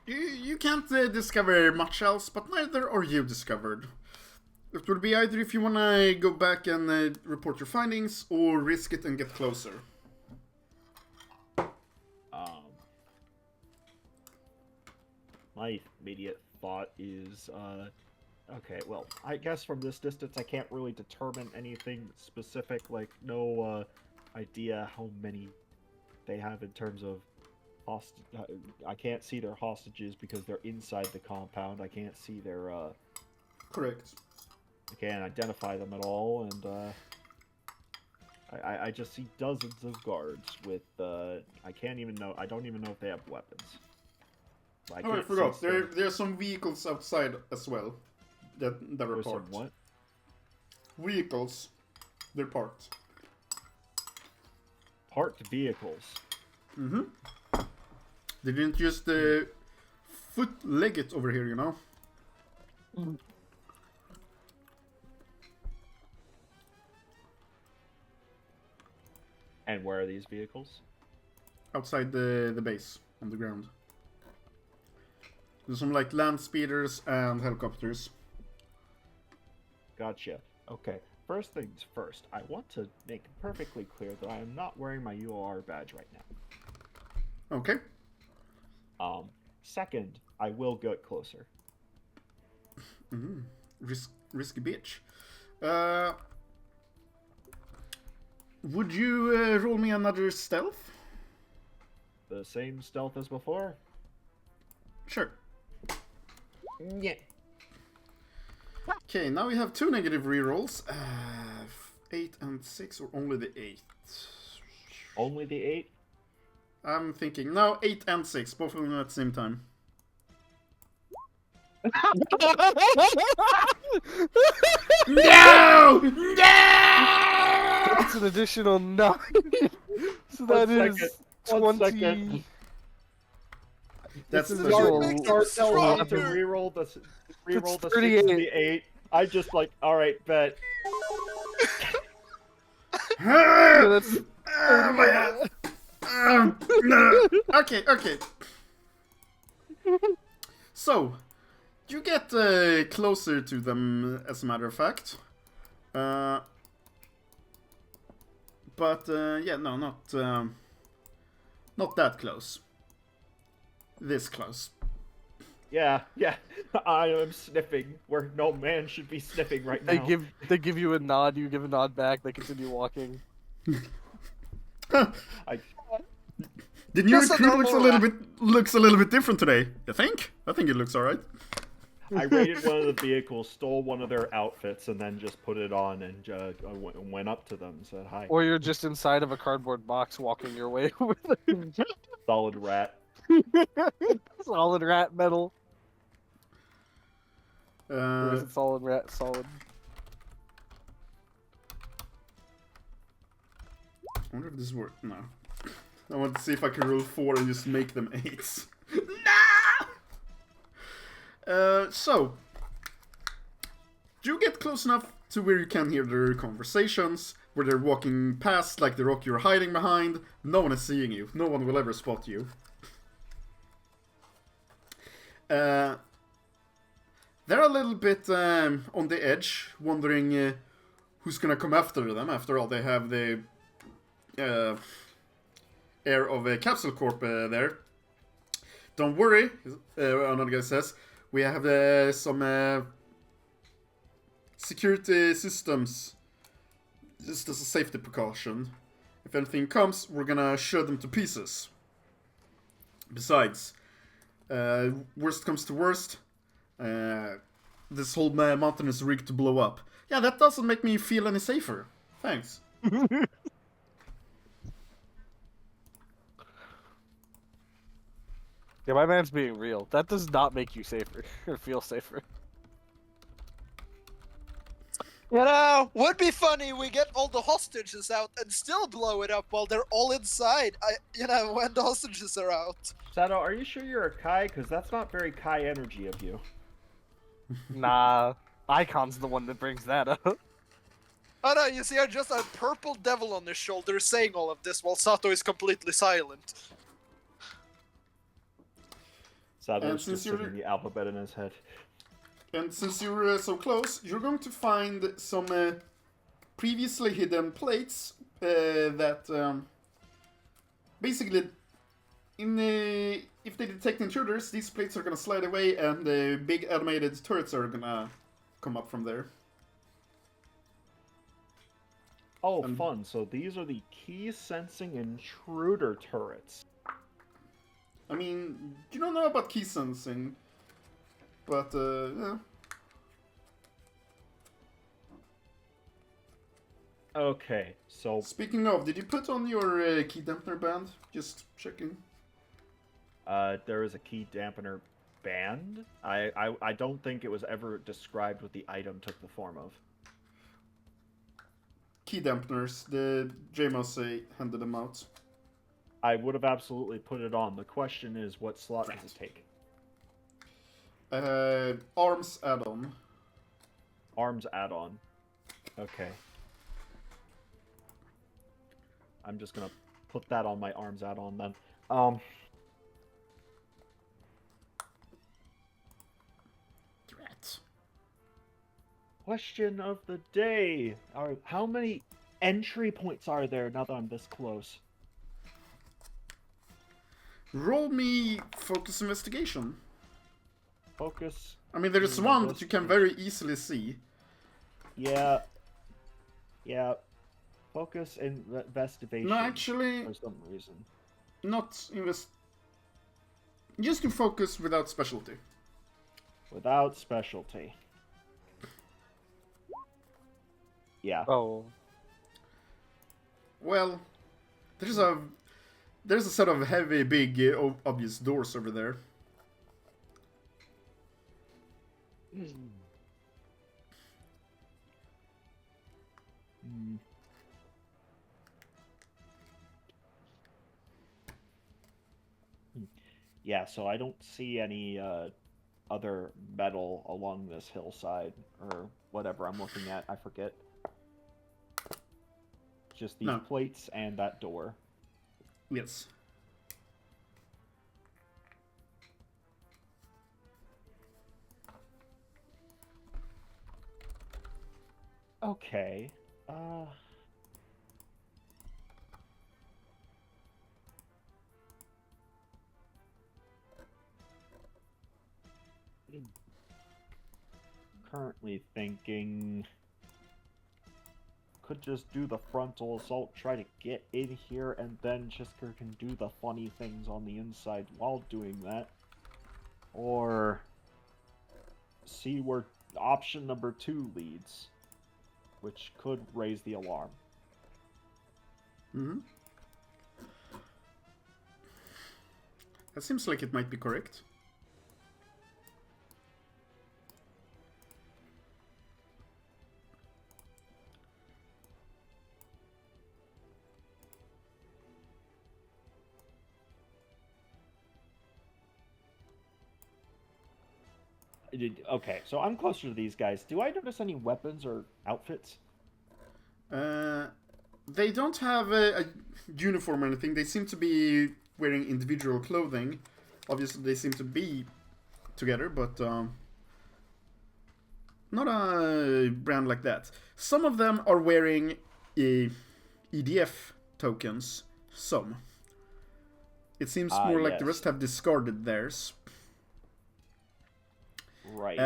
You can't discover much else, but neither are you discovered. It will be either if you want to go back and report your findings, or risk it and get closer. My immediate thought is, okay, well, I guess from this distance I can't really determine anything specific, like no idea how many they have in terms of I can't see their hostages because they're inside the compound. I can't see their, Correct. I can't identify them at all, and, I just see dozens of guards with, I don't even know if they have weapons. I Oh, I can't forgot. sense them. There are some vehicles outside as well that are There's some parked. what? Vehicles. They're parked. Parked vehicles. Mm-hmm. They didn't just foot-leg it over here, you know? And where are these vehicles? Outside the base, on the ground. There's some, like, land speeders and helicopters. Gotcha. Okay. First things first, I want to make perfectly clear that I am not wearing my UR badge right now. Okay. Second, I will get closer. Mm-hmm. Risky bitch. Would you roll me another stealth? The same stealth as before? Sure. Yeah. Okay, now we have two negative rerolls. 8 and 6, or only the 8? Only the 8? I'm thinking, no, 8 and 6, both of them at the same time. No! No! That's an additional 9. So that One is second. One 20. second. That's This is the your- Make them Tell me to stronger. reroll the 6 38. and the 8. I just like, alright, bet. So that's Oh my god. No. Okay, okay. So, you get closer to them, as a matter of fact. But, yeah, no, not that close. This close. Yeah, yeah. I am sniffing where no man should be sniffing right now. They give you a nod, you give a nod back, they continue walking. I The new Just a recruit normal rat. looks a little bit different today. You think? I think it looks alright. I raided one of the vehicles, stole one of their outfits, and then just put it on and went up to them and said hi. Or you're just inside of a cardboard box walking your way with a Solid rat. solid rat metal. Or is Uh, it solid rat solid? I wonder if this works. No. I want to see if I can roll 4 and just make them 8s. No! So, you get close enough to where you can hear their conversations, where they're walking past like the rock you're hiding behind. No one is seeing you. No one will ever spot you. They're a little bit on the edge, wondering who's gonna come after them. After all, they have the air of a Capsule Corp there. Don't worry, another guy says. We have some security systems just as a safety precaution. If anything comes, we're gonna shoot them to pieces. Besides, worst comes to worst, this whole mountain is rigged to blow up. Yeah, that doesn't make me feel any safer. Thanks. Yeah, my man's being real. That does not make you safer or feel safer. You know, would be funny. We get all the hostages out and still blow it up while they're all inside. When the hostages are out. Sato, are you sure you're a Kai? Because that's not very Kai energy of you. Nah, Icon's the one that brings that up. Oh no, you see, I just a purple devil on his shoulder saying all of this while Sato is completely silent. Sato's just singing the alphabet in his head. And since you're so close, you're going to find some previously hidden plates that basically, if they detect intruders, these plates are gonna slide away, and the big animated turrets are gonna come up from there. Oh, fun. So these are the key sensing intruder turrets. I mean, you don't know about key sensing, but yeah. Okay, so Speaking of, did you put on your key dampener band? Just checking. there is a key dampener band. I don't think it was ever described what the item took the form of. Key dampeners. The JMOS handed them out. I would have absolutely put it on. The question is, what slot does it take? Arms add-on. Arms add-on. Okay. I'm just gonna put that on my arms add-on then. Threat. Question of the day. How many entry points are there now that I'm this close? Roll me focus investigation. Focus. I mean, there is one that you can very easily see. Yeah. Yeah. Focus investigation. No, actually, For some reason. not invest. Just to focus without specialty. Without specialty. Yeah. Oh. Well, there's a set of heavy, big, obvious doors over there. Yeah, so I don't see any other metal along this hillside or whatever I'm looking at. I forget. Just these No. plates and that door. Yes. Okay. currently thinking could just do the frontal assault, try to get in here, and then Chisker can do the funny things on the inside while doing that. Or see where option number 2 leads, which could raise the alarm. Mm-hmm. That seems like it might be correct. Okay, so I'm closer to these guys. Do I notice any weapons or outfits? They don't have a uniform or anything. They seem to be wearing individual clothing. Obviously, they seem to be together, but not a brand like that. Some of them are wearing EDF tokens. Some. It seems more like the rest have discarded theirs. Right.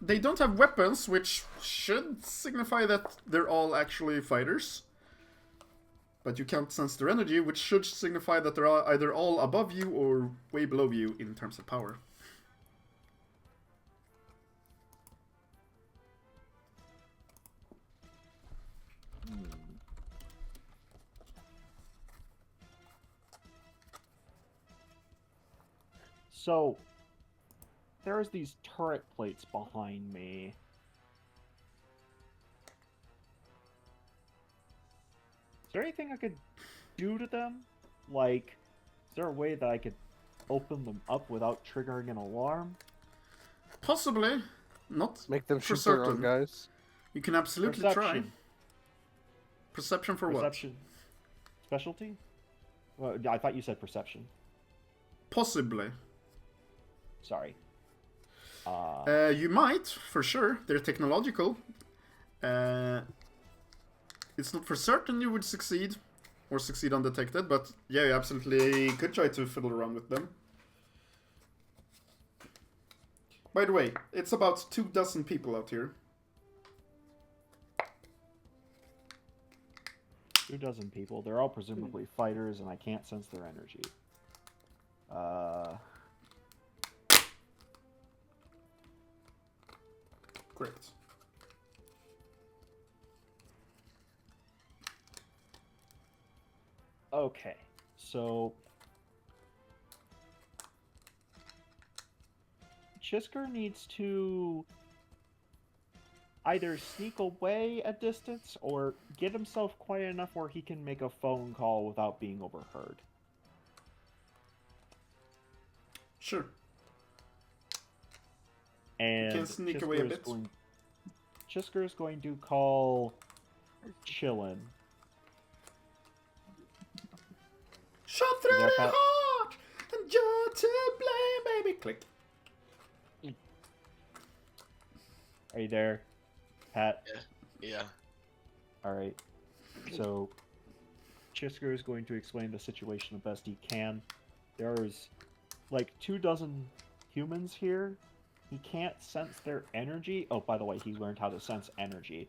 They don't have weapons, which should signify that they're all actually fighters. But you can't sense their energy, which should signify that they're either all above you or way below you in terms of power. So, there's these turret plates behind me. Is there anything I could do to them? Like, is there a way that I could open them up without triggering an alarm? Possibly. Not Make them for shoot their certain. own guys. You can absolutely try. Perception for Perception. Specialty? Well, I thought you said perception. Possibly. Sorry. You might, for sure. They're technological. It's not for certain you would succeed, or succeed undetected, but yeah, you absolutely could try to fiddle around with them. By the way, it's about 24 people out here. 24 people. They're all presumably fighters, and I can't sense their energy. Correct. Okay, so Chisker needs to either sneak away a distance or get himself quiet enough where he can make a phone call without being overheard. Sure. And You can sneak away a bit. Chisker is going to call Chillin. Shot through the heart, and you're to blame, baby. Click. Are you there, Pat? Yeah. Alright. So, Chisker is going to explain the situation the best he can. There's like 24 humans here. He can't sense their energy. Oh, by the way, he learned how to sense energy.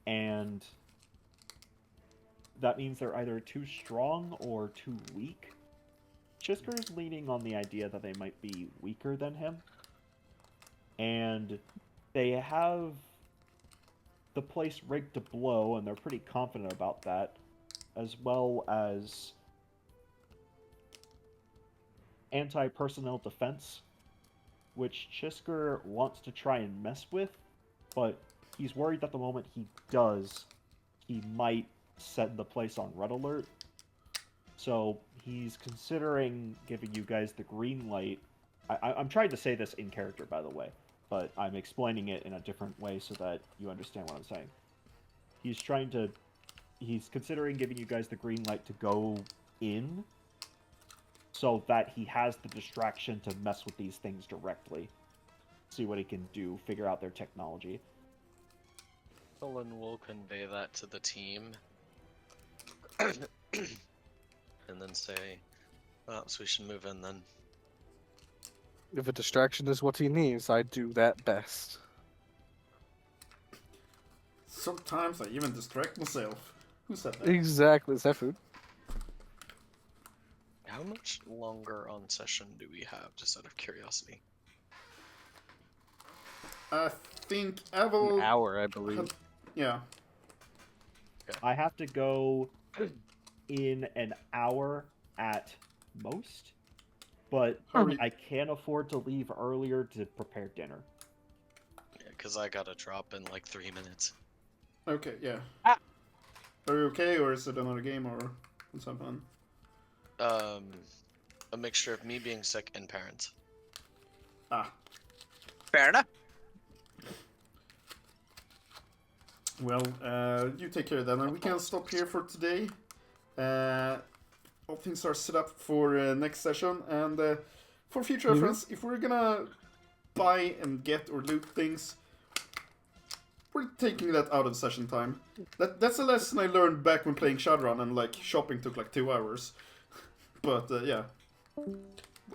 And that means they're either too strong or too weak. Chisker is leaning on the idea that they might be weaker than him. And they have the place rigged to blow, and they're pretty confident about that, as well as anti-personnel defense, which Chisker wants to try and mess with, but he's worried that the moment he does, he might set the place on red alert. So he's considering giving you guys the green light. I'm trying to say this in character, by the way, but I'm explaining it in a different way so that you understand what I'm saying. He's considering giving you guys the green light to go in, so that he has the distraction to mess with these things directly. See what he can do, figure out their technology. Colin will convey that to the team. And then say, perhaps we should move in then. If a distraction is what he needs, I do that best. Sometimes I even distract myself. Who said that? Exactly. Is that food? How much longer on session do we have, just out of curiosity? I think I An will. hour, I believe. Yeah. I have to go in an hour at most, but Hurry. I can't afford to leave earlier to prepare dinner. Yeah, because I gotta drop in like 3 minutes. Okay, yeah. Ah. Are you okay, or is it another game, or what's happening? A mixture of me being sick and parents. Ah. Fair enough. Well, you take care then, and we can stop here for today. All things are set up for next session, and for future reference, if we're gonna buy and get or loot things, we're taking that out of session time. That's a lesson I learned back when playing Shadowrun, and like shopping took like 2 hours. But yeah,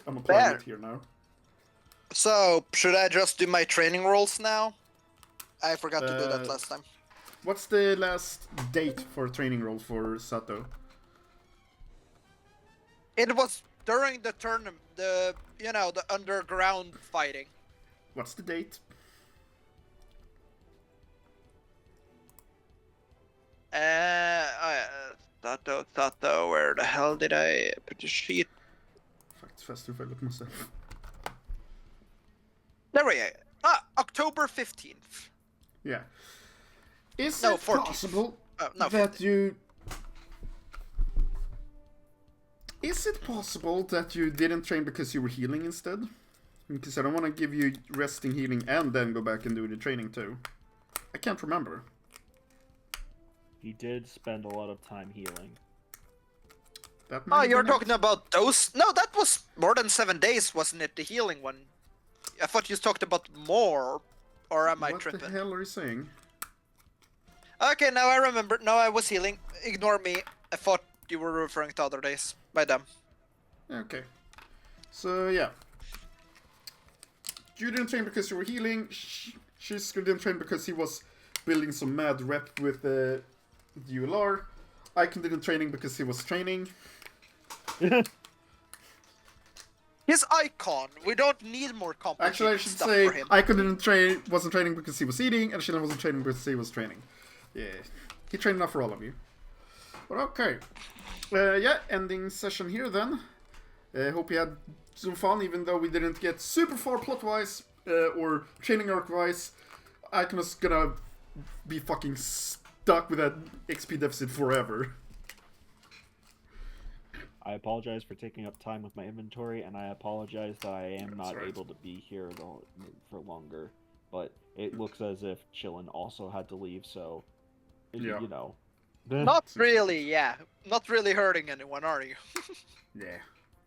I'm applying Fair. it here now. So, should I just do my training rolls now? I forgot to do that last time. What's the last date for training roll for Sato? It was during the tournament, the underground fighting. What's the date? Sato, where the hell did I put the sheet? Fuck, it's faster if I look myself. There we go. October 15th. Yeah. Is No, it 14th. possible No, that 15th. you... Is it possible that you didn't train because you were healing instead? Because I don't want to give you resting, healing, and then go back and do the training too. I can't remember. He did spend a lot of time healing. That might Oh, have you're been it. talking about those? No, that was more than 7 days, wasn't it? The healing one. I thought you talked about more. Or am I What tripping? the hell are you saying? Okay, now I remember. No, I was healing. Ignore me. I thought you were referring to other days. My damn. Okay. So, yeah. You didn't train because you were healing. Shisker didn't train because he was building some mad rep with the ULR. Icon didn't training because he was training. His icon. We don't need more complicated Actually, I should stuff say for him. Icon wasn't training because he was eating, and Shilan wasn't training because he was training. Yeah, he trained enough for all of you. But okay. Yeah, ending session here then. Hope you had some fun, even though we didn't get super far plot-wise or training arc-wise. Icon is gonna be fucking stuck with that XP deficit forever. I apologize for taking up time with my inventory, and I apologize that I am not right. able to be here for longer. But it looks as if Chillin also had to leave, so Yeah. you know. Not really, yeah. Not really hurting anyone, are you? Yeah.